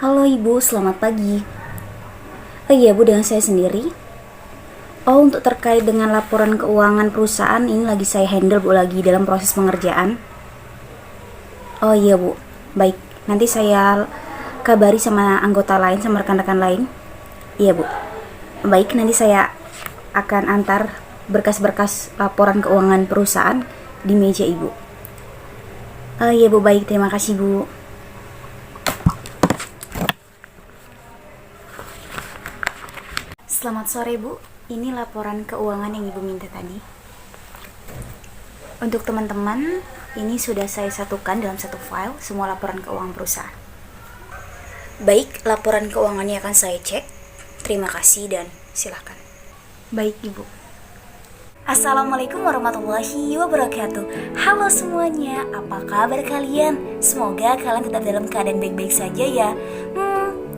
Halo Ibu, selamat pagi. Oh iya Bu, dengan saya sendiri. Oh, untuk terkait dengan laporan keuangan perusahaan ini lagi saya handle Bu, lagi dalam proses pengerjaan. Oh iya Bu, baik. Nanti saya kabari sama anggota lain, sama rekan-rekan lain. Iya Bu. Baik, nanti saya akan antar berkas-berkas laporan keuangan perusahaan di meja Ibu. Oh iya Bu, baik. Terima kasih Bu. Selamat sore Bu, ini laporan keuangan yang Ibu minta tadi. Untuk teman-teman, ini sudah saya satukan dalam satu file semua laporan keuangan perusahaan. Baik, laporan keuangannya akan saya cek. Terima kasih dan silakan. Baik Ibu. Assalamualaikum warahmatullahi wabarakatuh. Halo semuanya, apa kabar kalian? Semoga kalian tetap dalam keadaan baik-baik saja ya.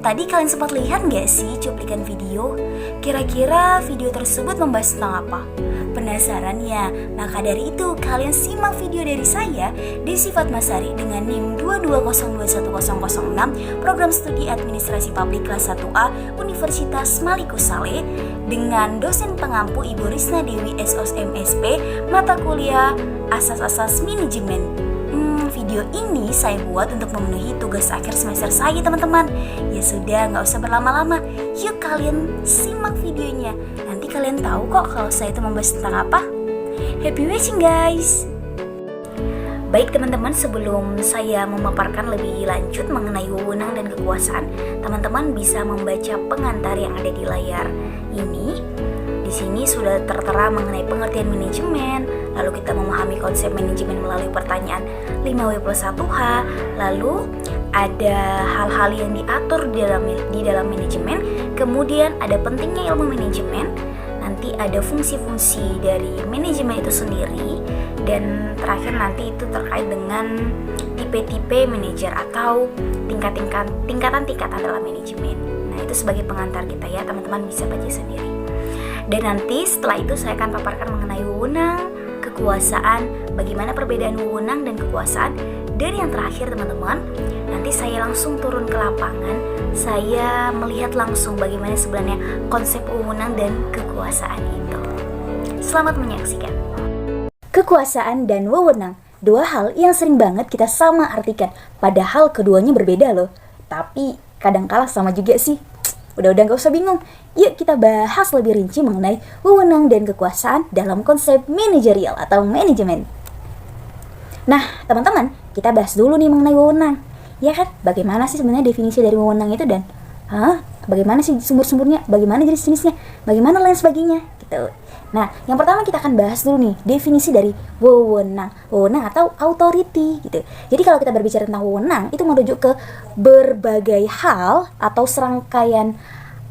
Tadi kalian sempat lihat gak sih cuplikan video? Kira-kira video tersebut membahas tentang apa? Penasaran ya? Maka dari itu kalian simak video dari saya, Desi Fatmasari dengan NIM 220210006 Program Studi Administrasi Publik kelas 1A Universitas Maliku Saleh dengan dosen pengampu Ibu Risna Dewi SOS MSP mata kuliah Asas-Asas Manajemen. Video ini saya buat untuk memenuhi tugas akhir semester saya teman-teman. Ya sudah, gak usah berlama-lama. Yuk kalian simak videonya. Nanti kalian tahu kok kalau saya itu membahas tentang apa. Happy watching guys. Baik teman-teman, sebelum saya memaparkan lebih lanjut mengenai wewenang dan kekuasaan, teman-teman bisa membaca pengantar yang ada di layar ini. Di sini sudah tertera mengenai pengertian manajemen, lalu kita memahami konsep manajemen melalui pertanyaan 5W+1H, lalu ada hal-hal yang diatur di dalam manajemen, kemudian ada pentingnya ilmu manajemen, nanti ada fungsi-fungsi dari manajemen itu sendiri, dan terakhir nanti itu terkait dengan tipe-tipe manajer atau tingkatan-tingkatan dalam manajemen. Nah, itu sebagai pengantar kita ya, teman-teman bisa baca sendiri. Dan nanti setelah itu saya akan paparkan mengenai wewenang, kekuasaan, bagaimana perbedaan wewenang dan kekuasaan. Dan yang terakhir teman-teman, nanti saya langsung turun ke lapangan, saya melihat langsung bagaimana sebenarnya konsep wewenang dan kekuasaan itu. Selamat menyaksikan. Kekuasaan dan wewenang, dua hal yang sering banget kita sama artikan, padahal keduanya berbeda loh. Tapi kadangkala sama juga sih. Udah gak usah bingung. Yuk kita bahas lebih rinci mengenai wewenang dan kekuasaan dalam konsep manajerial atau manajemen. Nah, teman-teman, kita bahas dulu nih mengenai wewenang. Ya kan, bagaimana sih sebenarnya definisi dari wewenang itu dan bagaimana sih sumber-sumbernya, bagaimana jenis-jenisnya, bagaimana lain sebagainya gitu. Nah, yang pertama kita akan bahas dulu nih definisi dari wewenang. Wewenang atau authority gitu. Jadi kalau kita berbicara tentang wewenang, itu merujuk ke berbagai hal atau serangkaian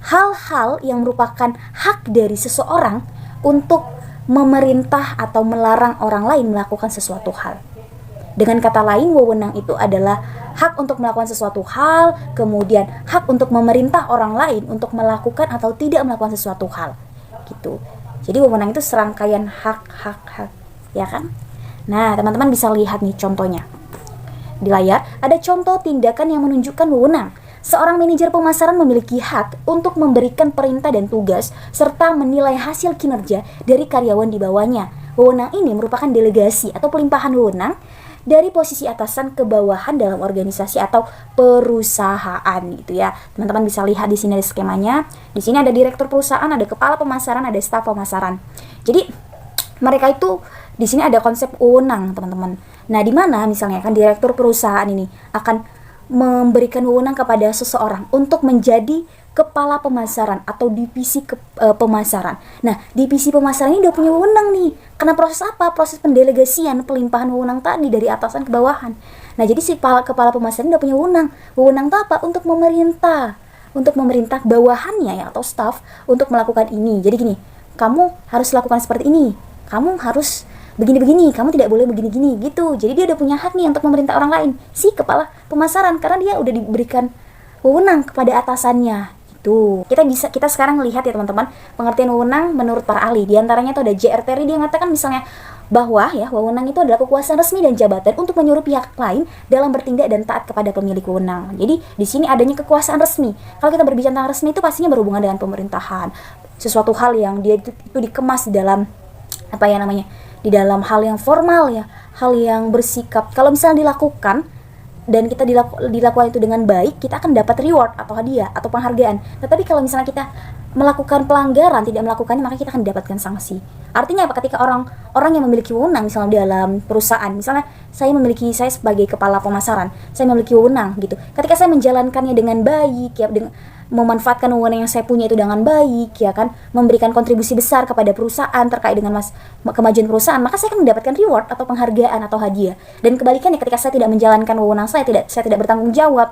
hal-hal yang merupakan hak dari seseorang untuk memerintah atau melarang orang lain melakukan sesuatu hal. Dengan kata lain, wewenang itu adalah hak untuk melakukan sesuatu hal, kemudian hak untuk memerintah orang lain untuk melakukan atau tidak melakukan sesuatu hal gitu. Jadi wewenang itu serangkaian hak, ya kan? Nah, teman-teman bisa lihat nih contohnya. Di layar ada contoh tindakan yang menunjukkan wewenang. Seorang manajer pemasaran memiliki hak untuk memberikan perintah dan tugas serta menilai hasil kinerja dari karyawan di bawahnya. Wewenang ini merupakan delegasi atau pelimpahan wewenang dari posisi atasan ke bawahan dalam organisasi atau perusahaan gitu ya. Teman-teman bisa lihat di sini ada skemanya. Di sini ada direktur perusahaan, ada kepala pemasaran, ada staf pemasaran. Jadi mereka itu di sini ada konsep wewenang, teman-teman. Nah, di mana misalnya kan direktur perusahaan ini akan memberikan wewenang kepada seseorang untuk menjadi kepala pemasaran atau divisi pemasaran. Nah, divisi pemasaran ini udah punya wewenang nih. Karena proses apa? Proses pendelegasian, pelimpahan wewenang tadi dari atasan ke bawahan. Nah, jadi si kepala pemasaran udah punya wewenang. Wewenang itu apa? Untuk memerintah bawahannya ya atau staff untuk melakukan ini. Jadi gini, kamu harus lakukan seperti ini. Kamu harus begini-begini, kamu tidak boleh begini-gini gitu. Jadi dia udah punya hak nih untuk memerintah orang lain, si kepala pemasaran, karena dia udah diberikan wewenang kepada atasannya gitu. Kita sekarang lihat ya teman-teman, pengertian wewenang menurut para ahli. Di antaranya tuh ada J.R. Terry, dia mengatakan misalnya bahwa ya wewenang itu adalah kekuasaan resmi dan jabatan untuk menyuruh pihak lain dalam bertindak dan taat kepada pemilik wewenang. Jadi di sini adanya kekuasaan resmi. Kalau kita berbicara tentang resmi itu pastinya berhubungan dengan pemerintahan. Sesuatu hal yang dia itu dikemas di dalam apa ya namanya? Di dalam hal yang formal ya, hal yang bersikap. Kalau misalnya dilakukan dan kita dilakukan itu dengan baik, kita akan dapat reward atau hadiah atau penghargaan. Tetapi kalau misalnya kita melakukan pelanggaran, tidak melakukannya, maka kita akan mendapatkan sanksi. Artinya apa? Ketika orang yang memiliki wewenang misalnya dalam perusahaan, misalnya saya sebagai kepala pemasaran, saya memiliki wewenang gitu. Ketika saya menjalankannya dengan baik ya, dengan memanfaatkan wewenang yang saya punya itu dengan baik ya kan, memberikan kontribusi besar kepada perusahaan terkait dengan kemajuan perusahaan, maka saya akan mendapatkan reward atau penghargaan atau hadiah. Dan kebalikannya, ketika saya tidak menjalankan wewenang saya tidak bertanggung jawab,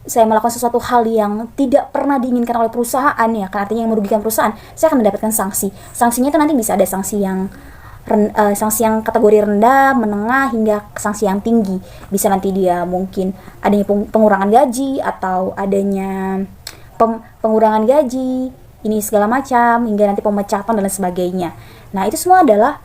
saya melakukan sesuatu hal yang tidak pernah diinginkan oleh perusahaan ya kan, artinya yang merugikan perusahaan, saya akan mendapatkan sanksi. Sanksinya itu nanti bisa ada sanksi yang kategori rendah, menengah, hingga sanksi yang tinggi. Bisa nanti dia mungkin adanya pengurangan gaji atau adanya pengurangan gaji, ini segala macam, hingga nanti pemecatan dan lain sebagainya. Nah, itu semua adalah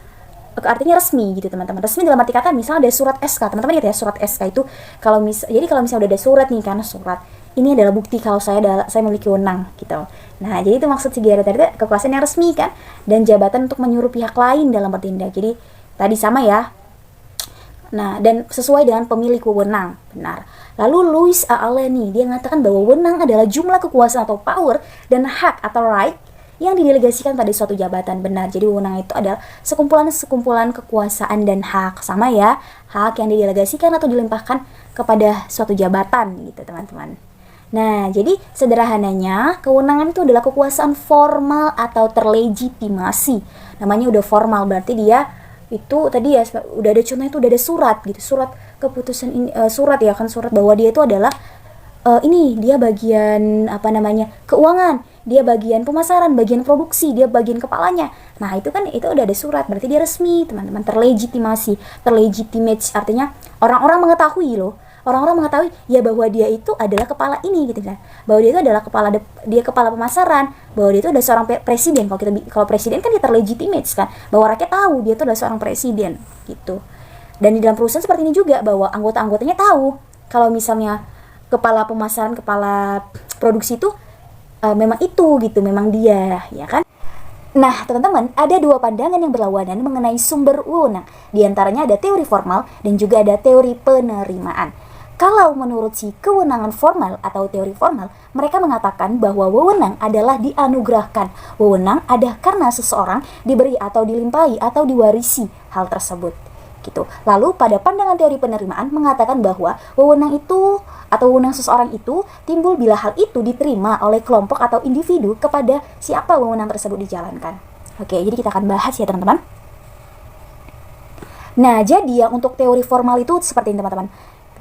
artinya resmi gitu teman-teman. Resmi dalam arti kata misalnya ada surat SK. Teman-teman lihat ya, surat SK itu kalau misalnya udah ada surat nih, karena surat ini adalah bukti kalau saya memiliki wewenang gitu. Nah, jadi itu maksud Sigara tadi, kekuasaan yang resmi kan, dan jabatan untuk menyuruh pihak lain dalam bertindak. Jadi tadi sama ya. Nah, dan sesuai dengan pemilik wewenang, benar. Lalu Louis A. Allen dia mengatakan bahwa wewenang adalah jumlah kekuasaan atau power dan hak atau right yang didelegasikan pada suatu jabatan, benar. Jadi wewenang itu adalah sekumpulan kekuasaan dan hak, sama ya, hak yang didelegasikan atau dilimpahkan kepada suatu jabatan gitu teman-teman. Nah, jadi sederhananya kewenangan itu adalah kekuasaan formal atau terlegitimasi. Namanya udah formal, berarti dia itu tadi ya udah ada contohnya, itu udah ada surat gitu, surat keputusan ini, surat ya kan, surat bahwa dia itu adalah ini dia bagian apa namanya keuangan, dia bagian pemasaran, bagian produksi, dia bagian kepalanya. Nah itu kan itu udah ada surat, berarti dia resmi teman-teman, terlegitimasi, terlegitimate artinya orang-orang mengetahui loh, orang-orang mengetahui ya bahwa dia itu adalah kepala ini gitu kan, bahwa dia itu adalah kepala pemasaran, bahwa dia itu adalah seorang presiden. Kalau presiden kan dia terlegitimate kan, bahwa rakyat tahu dia itu adalah seorang presiden gitu. Dan di dalam perusahaan seperti ini juga, bahwa anggota-anggotanya tahu kalau misalnya kepala pemasaran, kepala produksi itu memang itu gitu, memang dia ya kan. Nah teman-teman, ada dua pandangan yang berlawanan mengenai sumber wewenang. Di antaranya ada teori formal dan juga ada teori penerimaan. Kalau menurut si kewenangan formal atau teori formal, mereka mengatakan bahwa wewenang adalah dianugerahkan. Wewenang ada karena seseorang diberi atau dilimpahi atau diwarisi hal tersebut gitu. Lalu pada pandangan teori penerimaan mengatakan bahwa wewenang itu atau wewenang seseorang itu timbul bila hal itu diterima oleh kelompok atau individu kepada siapa wewenang tersebut dijalankan. Oke, jadi kita akan bahas ya teman-teman. Nah, jadi yang untuk teori formal itu seperti ini teman-teman.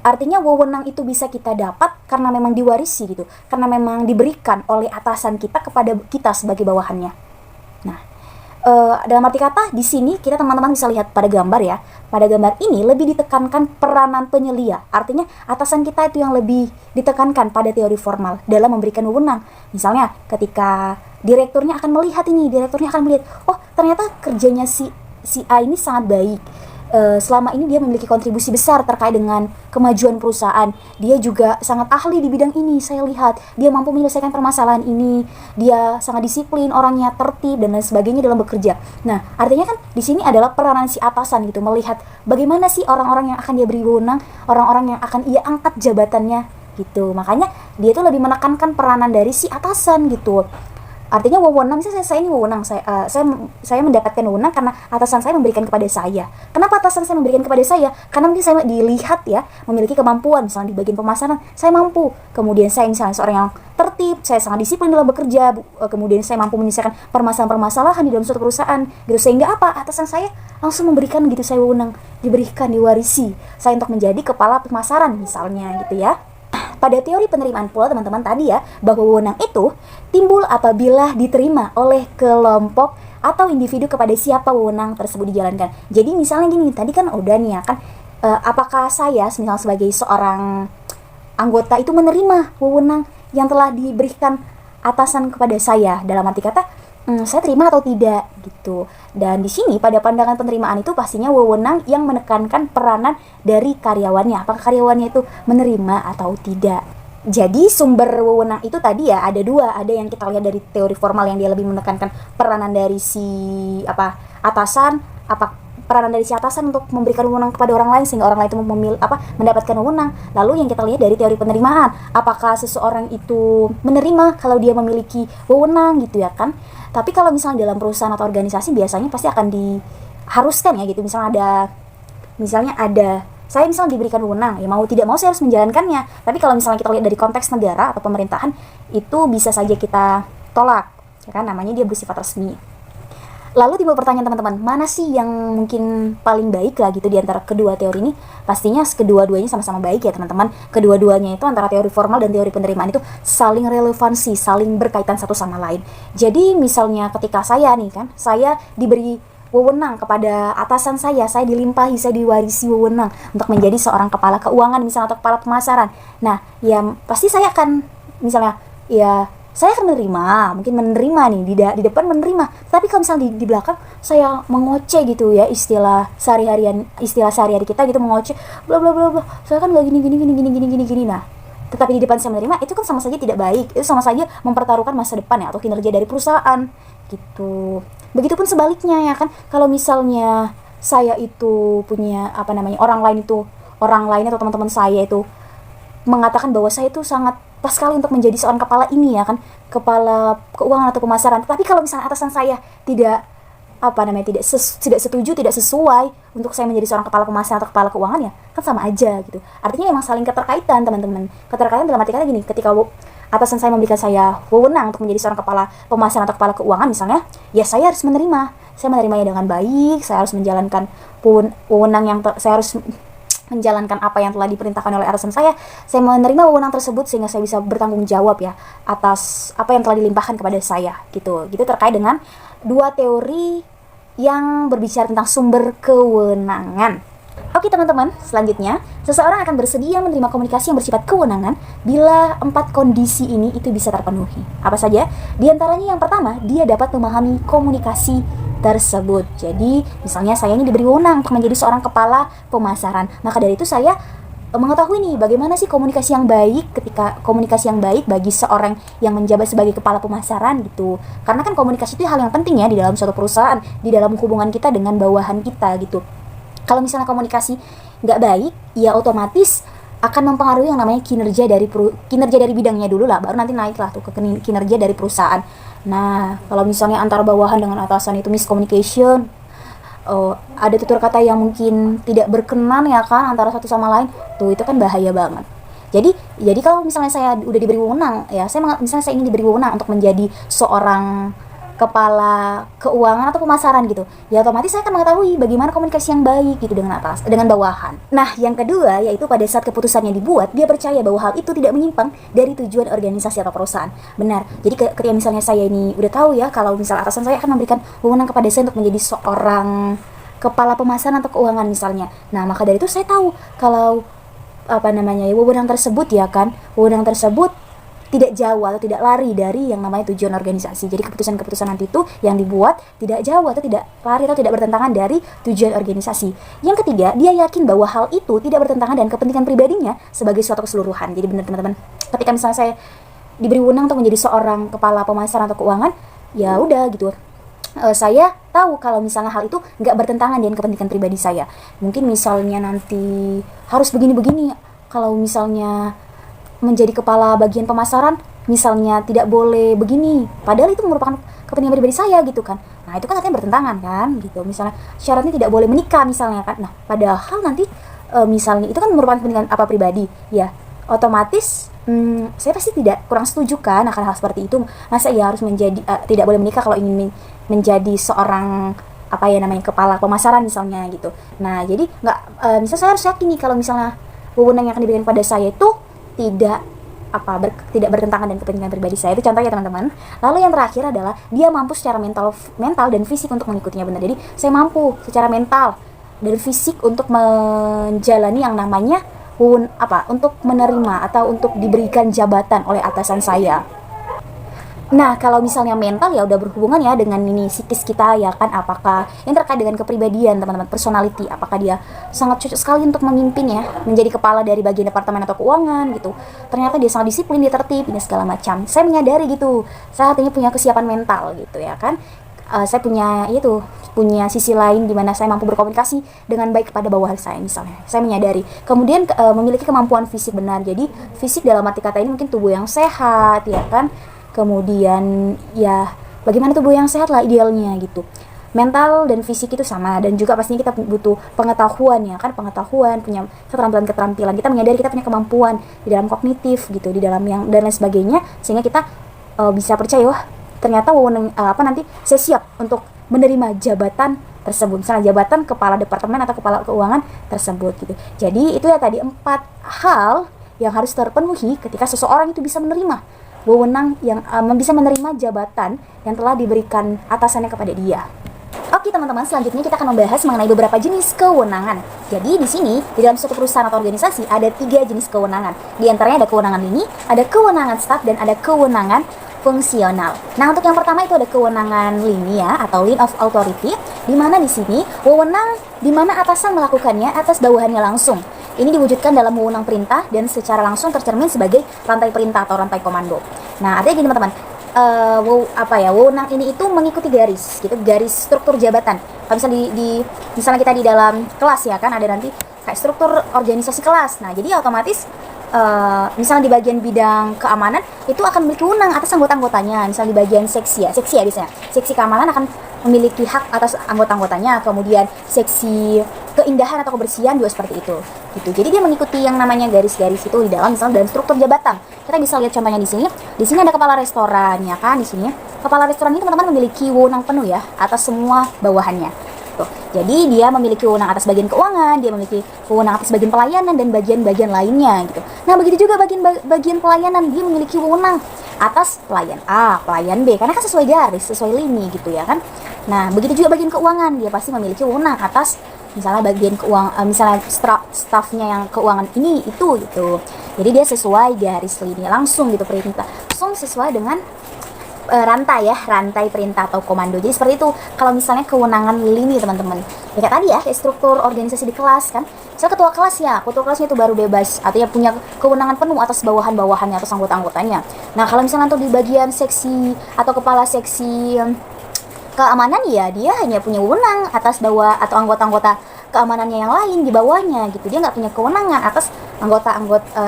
Artinya wewenang itu bisa kita dapat karena memang diwarisi gitu, karena memang diberikan oleh atasan kita kepada kita sebagai bawahannya. Nah, dalam arti kata di sini kita teman-teman bisa lihat pada gambar ya. Pada gambar ini lebih ditekankan peranan penyelia. Artinya atasan kita itu yang lebih ditekankan pada teori formal dalam memberikan wewenang. Misalnya ketika direkturnya akan melihat, oh ternyata kerjanya si A ini sangat baik. Selama ini dia memiliki kontribusi besar terkait dengan kemajuan perusahaan. Dia juga sangat ahli di bidang ini, saya lihat. Dia mampu menyelesaikan permasalahan ini. Dia sangat disiplin, orangnya tertib dan lain sebagainya dalam bekerja. Nah, artinya kan di sini adalah peranan si atasan gitu, melihat bagaimana sih orang-orang yang akan dia beri wewenang, orang-orang yang akan ia angkat jabatannya gitu. Makanya dia tuh lebih menekankan peranan dari si atasan gitu. Artinya wewenang, misalnya saya ini wewenang, saya mendapatkan wewenang karena atasan saya memberikan kepada saya. Kenapa atasan saya memberikan kepada saya? Karena mungkin saya dilihat ya, memiliki kemampuan, misalnya di bagian pemasaran, saya mampu. Kemudian saya misalnya seorang yang tertib, saya sangat disiplin dalam bekerja, kemudian saya mampu menyelesaikan permasalahan-permasalahan di dalam suatu perusahaan, gitu. Sehingga apa? Atasan saya langsung memberikan gitu saya wewenang, diberikan, diwarisi saya untuk menjadi kepala pemasaran misalnya gitu ya. Pada teori penerimaan pula teman-teman tadi ya, bahwa wewenang itu timbul apabila diterima oleh kelompok atau individu kepada siapa wewenang tersebut dijalankan. Jadi misalnya gini, tadi kan udah nih ya kan, apakah saya misalnya sebagai seorang anggota itu menerima wewenang yang telah diberikan atasan kepada saya, dalam arti kata saya terima atau tidak gitu. Dan di sini pada pandangan penerimaan itu pastinya wewenang yang menekankan peranan dari karyawannya. Apakah karyawannya itu menerima atau tidak. Jadi sumber wewenang itu tadi ya ada dua, ada yang kita lihat dari teori formal yang dia lebih menekankan peranan dari si atasan, peranan dari si atasan untuk memberikan wewenang kepada orang lain sehingga orang lain itu mendapatkan wewenang. Lalu yang kita lihat dari teori penerimaan, apakah seseorang itu menerima kalau dia memiliki wewenang gitu ya kan. Tapi kalau misalnya dalam perusahaan atau organisasi biasanya pasti akan diharuskan ya gitu. Misalnya ada saya misalnya diberikan wewenang, ya mau tidak mau saya harus menjalankannya. Tapi kalau misalnya kita lihat dari konteks negara atau pemerintahan, itu bisa saja kita tolak, ya kan, namanya dia bersifat resmi. Lalu timbul pertanyaan teman-teman, mana sih yang mungkin paling baik lah gitu di antara kedua teori ini? Pastinya kedua-duanya sama-sama baik ya teman-teman. Kedua-duanya itu antara teori formal dan teori penerimaan itu saling relevansi, saling berkaitan satu sama lain. Jadi misalnya ketika saya diberi wewenang kepada atasan saya dilimpahi, saya diwarisi wewenang untuk menjadi seorang kepala keuangan misalnya atau kepala pemasaran. Nah, ya pasti saya akan misalnya ya saya akan menerima nih di depan menerima. Tapi kalau misalnya di belakang saya mengoceh gitu ya, istilah sehari-hari kita gitu, mengoceh bla bla bla bla. Saya kan enggak gini. Nah, tetapi di depan saya menerima, itu kan sama saja tidak baik. Itu sama saja mempertaruhkan masa depan ya atau kinerja dari perusahaan gitu. Begitupun sebaliknya ya kan, kalau misalnya saya itu punya orang lain atau teman-teman saya itu mengatakan bahwa saya itu sangat pas sekali untuk menjadi seorang kepala ini ya kan, kepala keuangan atau pemasaran. Tapi kalau misalnya atasan saya tidak setuju, tidak sesuai untuk saya menjadi seorang kepala pemasaran atau kepala keuangan, ya kan sama aja gitu. Artinya memang saling keterkaitan teman-teman. Keterkaitan dalam arti kata gini, ketika atasan saya memberikan saya wewenang untuk menjadi seorang kepala pemasaran atau kepala keuangan misalnya, ya saya harus menerima. Saya menerimanya dengan baik, saya harus menjalankan saya harus menjalankan apa yang telah diperintahkan oleh atasan saya. Saya menerima wewenang tersebut sehingga saya bisa bertanggung jawab ya atas apa yang telah dilimpahkan kepada saya gitu. Gitu terkait dengan dua teori yang berbicara tentang sumber kewenangan. Oke teman-teman, selanjutnya seseorang akan bersedia menerima komunikasi yang bersifat kewenangan bila 4 kondisi ini itu bisa terpenuhi. Apa saja? Di antaranya yang pertama, dia dapat memahami komunikasi tersebut. Jadi, misalnya saya ini diberi wewenang untuk menjadi seorang kepala pemasaran. Maka dari itu saya mengetahui nih bagaimana sih komunikasi yang baik bagi seorang yang menjabat sebagai kepala pemasaran gitu. Karena kan komunikasi itu hal yang penting ya di dalam suatu perusahaan, di dalam hubungan kita dengan bawahan kita gitu. Kalau misalnya komunikasi nggak baik, ya otomatis akan mempengaruhi yang namanya kinerja dari bidangnya dulu lah, baru nanti naik lah tuh ke kinerja dari perusahaan. Nah, kalau misalnya antara bawahan dengan atasan itu miscommunication, ada tutur kata yang mungkin tidak berkenan ya kan antara satu sama lain, tuh itu kan bahaya banget. Jadi kalau misalnya saya udah diberi wewenang, ya misalnya saya ingin diberi wewenang untuk menjadi seorang kepala keuangan atau pemasaran gitu, ya otomatis saya akan mengetahui bagaimana komunikasi yang baik gitu dengan bawahan. Nah, yang kedua yaitu pada saat keputusannya dibuat, dia percaya bahwa hal itu tidak menyimpang dari tujuan organisasi atau perusahaan. Benar. Jadi ketika misalnya saya ini udah tahu ya kalau misalnya atasan saya akan memberikan wewenang kepada saya untuk menjadi seorang kepala pemasaran atau keuangan misalnya. Nah, maka dari itu saya tahu kalau wewenang tersebut tidak jauh atau tidak lari dari yang namanya tujuan organisasi. Jadi keputusan-keputusan nanti itu yang dibuat tidak jauh atau tidak lari atau tidak bertentangan dari tujuan organisasi. Yang ketiga, dia yakin bahwa hal itu tidak bertentangan dengan kepentingan pribadinya sebagai suatu keseluruhan. Jadi benar teman-teman, ketika misalnya saya diberi wewenang untuk menjadi seorang kepala pemasaran atau keuangan, ya udah gitu. Saya tahu kalau misalnya hal itu nggak bertentangan dengan kepentingan pribadi saya. Mungkin misalnya nanti harus begini-begini. Kalau misalnya menjadi kepala bagian pemasaran misalnya tidak boleh begini, padahal itu merupakan kepentingan pribadi saya gitu kan. Nah, itu kan artinya bertentangan kan gitu. Misalnya syaratnya tidak boleh menikah misalnya kan. Nah, padahal nanti misalnya itu kan merupakan kepentingan pribadi ya, otomatis saya pasti tidak kurang setuju kan akan hal seperti itu. Masa ia harus menjadi tidak boleh menikah kalau ingin menjadi seorang kepala pemasaran misalnya gitu. Nah, jadi misalnya saya harus yakin nih kalau misalnya wewenang yang akan diberikan pada saya itu tidak bertentangan dengan kepentingan pribadi saya. Itu contohnya teman-teman. Lalu yang terakhir adalah dia mampu secara mental dan fisik untuk mengikutinya. Benar. Jadi saya mampu secara mental dan fisik untuk menjalani yang namanya untuk menerima atau untuk diberikan jabatan oleh atasan saya. Nah, kalau misalnya mental ya udah berhubungan ya dengan ini psikis kita ya kan, apakah yang terkait dengan kepribadian teman-teman, personality, apakah dia sangat cocok sekali untuk memimpin ya, menjadi kepala dari bagian departemen atau keuangan gitu. Ternyata dia sangat disiplin, dia tertib, ini segala macam. Saya menyadari gitu, saya artinya punya kesiapan mental gitu ya kan. Saya punya sisi lain di mana saya mampu berkomunikasi dengan baik kepada bawahan saya misalnya. Saya menyadari. Kemudian memiliki kemampuan fisik benar. Jadi fisik dalam arti kata ini mungkin tubuh yang sehat ya kan. Kemudian ya bagaimana tubuh yang sehat lah idealnya gitu. Mental dan fisik itu sama, dan juga pastinya kita butuh pengetahuan ya kan, pengetahuan, punya keterampilan. Kita menyadari kita punya kemampuan di dalam kognitif gitu, di dalam yang dan lain sebagainya, sehingga kita bisa percaya wah ternyata nanti saya siap untuk menerima jabatan tersebut, misalnya jabatan kepala departemen atau kepala keuangan tersebut gitu. Jadi itu ya tadi 4 hal yang harus terpenuhi ketika seseorang itu bisa menerima wewenang yang bisa menerima jabatan yang telah diberikan atasannya kepada dia. Oke teman-teman, selanjutnya kita akan membahas mengenai beberapa jenis kewenangan. Jadi di sini di dalam suatu perusahaan atau organisasi ada 3 jenis kewenangan. Di antaranya ada kewenangan lini, ada kewenangan staf, dan ada kewenangan fungsional. Nah, untuk yang pertama itu ada kewenangan lini ya, atau line of authority, di mana di sini wewenang di mana atasan melakukannya atas bawahannya langsung. Ini diwujudkan dalam wewenang perintah dan secara langsung tercermin sebagai rantai perintah atau rantai komando. Nah, artinya gini teman-teman, wewenang ini itu mengikuti garis gitu, garis struktur jabatan. Kalau misalnya misalnya kita di dalam kelas ya kan, ada nanti kayak struktur organisasi kelas. Nah, jadi otomatis misalnya di bagian bidang keamanan itu akan memiliki wewenang atas anggota-anggotanya. Misalnya di bagian seksi ya biasanya. Seksi keamanan akan memiliki hak atas anggota-anggotanya. Kemudian seksi keindahan atau kebersihan juga seperti itu. Gitu. Jadi dia mengikuti yang namanya garis-garis itu di dalam misalnya dalam struktur jabatan. Kita bisa lihat contohnya di sini. Di sini ada kepala restoran ya kan di sini. Kepala restoran ini teman-teman memiliki wewenang penuh ya atas semua bawahannya. Tuh. Jadi dia memiliki wewenang atas bagian keuangan, dia memiliki wewenang atas bagian pelayanan dan bagian-bagian lainnya gitu. Nah, begitu juga bagian pelayanan, dia memiliki wewenang atas pelayan A, pelayan B, karena kan sesuai garis, sesuai lini gitu ya kan. Nah, begitu juga bagian keuangan, dia pasti memiliki wewenang atas misalnya bagian keuangan, misalnya stafnya yang keuangan ini itu gitu. Jadi dia sesuai garis lini langsung gitu, perintah langsung sesuai dengan rantai perintah atau komando. Jadi seperti itu kalau misalnya kewenangan lini teman-teman. Ya kayak tadi ya, kayak struktur organisasi di kelas kan. Misalnya ketua kelasnya itu baru bebas, artinya punya kewenangan penuh atas bawahan-bawahannya, atas anggota-anggotanya. Nah, kalau misalnya untuk di bagian seksi atau kepala seksi keamanan ya, dia hanya punya wewenang atas atau anggota-anggota keamanannya yang lain di bawahnya gitu. Dia nggak punya kewenangan atas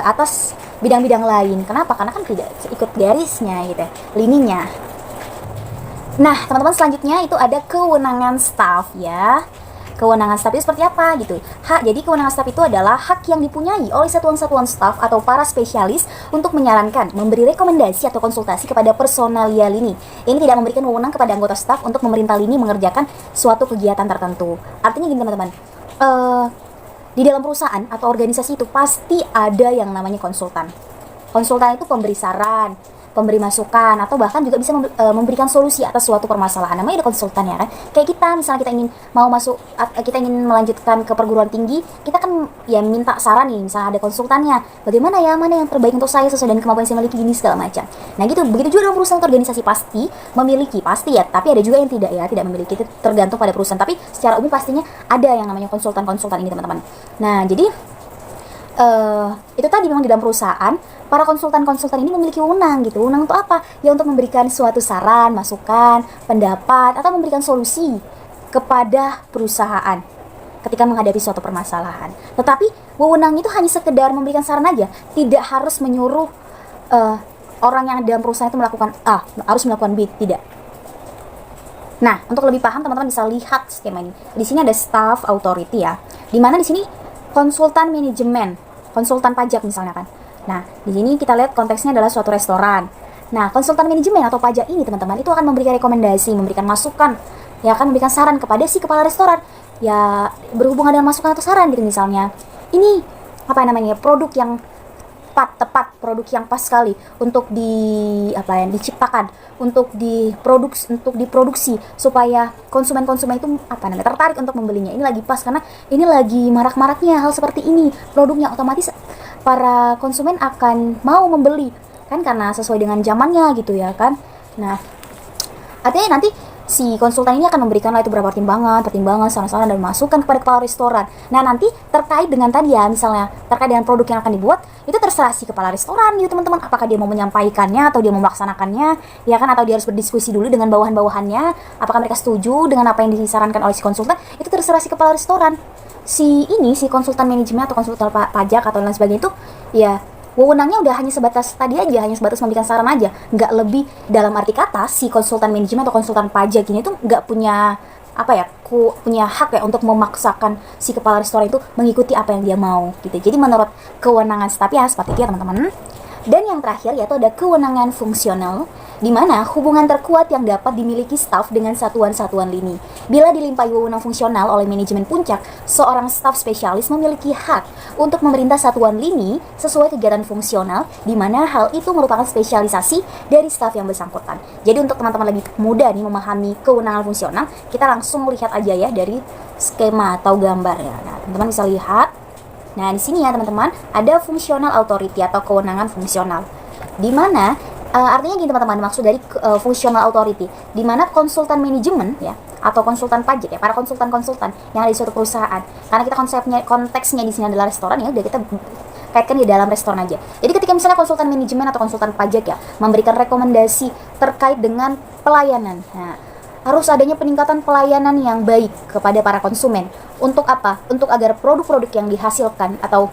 atas bidang-bidang lain. Kenapa? Karena kan tidak ikut garisnya gitu, lininya. Nah, teman-teman, selanjutnya itu ada kewenangan staf ya. Kewenangan staf itu seperti apa gitu? Jadi kewenangan staf itu adalah hak yang dipunyai oleh satuan-satuan staf atau para spesialis untuk menyarankan, memberi rekomendasi atau konsultasi kepada personalia lini. Ini tidak memberikan wewenang kepada anggota staf untuk memerintah lini mengerjakan suatu kegiatan tertentu. Artinya gini teman-teman, di dalam perusahaan atau organisasi itu pasti ada yang namanya konsultan. Konsultan itu pemberi saran, pemberi masukan, atau bahkan juga bisa memberikan solusi atas suatu permasalahan. Namanya ada konsultan ya kan. Kayak kita misalnya kita ingin melanjutkan ke perguruan tinggi, kita kan ya minta saran nih, misalnya ada konsultannya. Bagaimana ya, mana yang terbaik untuk saya sesuai dengan kemampuan yang saya miliki gini segala macam. Nah gitu, begitu juga dalam perusahaan atau organisasi pasti ya, tapi ada juga yang tidak memiliki, itu tergantung pada perusahaan. Tapi secara umum pastinya ada yang namanya konsultan ini teman-teman. Nah, jadi itu tadi memang di dalam perusahaan para konsultan ini memiliki wewenang gitu. Wewenang untuk apa? Ya untuk memberikan suatu saran, masukan, pendapat, atau memberikan solusi kepada perusahaan ketika menghadapi suatu permasalahan. Tetapi wewenang itu hanya sekedar memberikan saran aja, tidak harus menyuruh orang yang dalam perusahaan itu melakukan A harus melakukan B, tidak. Nah, untuk lebih paham teman-teman bisa lihat skema ini. Di sini ada staff authority ya. Di mana di sini konsultan manajemen, konsultan pajak misalnya kan. Nah, di sini kita lihat konteksnya adalah suatu restoran. Nah, konsultan manajemen atau pajak ini teman-teman itu akan memberikan rekomendasi, memberikan masukan, ya akan memberikan saran kepada si kepala restoran. Ya, berhubungan dengan masukan atau saran gitu misalnya. Ini produk yang tepat, produk yang pas sekali untuk diciptakan, untuk diproduksi supaya konsumen-konsumen itu tertarik untuk membelinya. Ini lagi pas karena ini lagi marak-maraknya hal seperti ini. Produknya otomatis para konsumen akan mau membeli kan karena sesuai dengan zamannya gitu ya kan. Nah, artinya nanti si konsultan ini akan memberikan lah itu beberapa pertimbangan, saran-saran dan masukan kepada kepala restoran. Nah, nanti terkait dengan tadi ya, misalnya terkait dengan produk yang akan dibuat, itu terserah si kepala restoran gitu teman-teman. Apakah dia mau menyampaikannya atau dia mau melaksanakannya, ya kan? Atau dia harus berdiskusi dulu dengan bawahan-bawahannya. Apakah mereka setuju dengan apa yang disarankan oleh si konsultan? Itu terserah si kepala restoran. Si konsultan manajemen atau konsultan pajak atau lain sebagainya itu, ya wewenangnya udah hanya sebatas tadi aja, hanya sebatas memberikan saran aja, nggak lebih. Dalam arti kata si konsultan manajemen atau konsultan pajak ini tuh nggak punya punya hak ya untuk memaksakan si kepala restoran itu mengikuti apa yang dia mau gitu. Jadi menurut kewenangan staf ya seperti itu ya teman-teman. Dan yang terakhir yaitu ada kewenangan fungsional, di mana hubungan terkuat yang dapat dimiliki staf dengan satuan-satuan lini. Bila dilimpahi wewenang fungsional oleh manajemen puncak, seorang staf spesialis memiliki hak untuk memerintah satuan lini sesuai kegiatan fungsional, di mana hal itu merupakan spesialisasi dari staf yang bersangkutan. Jadi untuk teman-teman lebih mudah nih memahami kewenangan fungsional, kita langsung lihat aja ya dari skema atau gambar ya. Nah, teman-teman bisa lihat. Nah, di sini ya teman-teman, ada functional authority atau kewenangan fungsional. Di mana artinya gini teman-teman, maksud dari functional authority, di mana konsultan manajemen ya atau konsultan pajak ya, para konsultan-konsultan yang ada di suatu perusahaan. Karena kita konteksnya di sini adalah restoran ya, udah kita kaitkan di dalam restoran aja. Jadi ketika misalnya konsultan manajemen atau konsultan pajak ya memberikan rekomendasi terkait dengan pelayanan. Nah, harus adanya peningkatan pelayanan yang baik kepada para konsumen. Untuk apa? Untuk agar produk-produk yang dihasilkan atau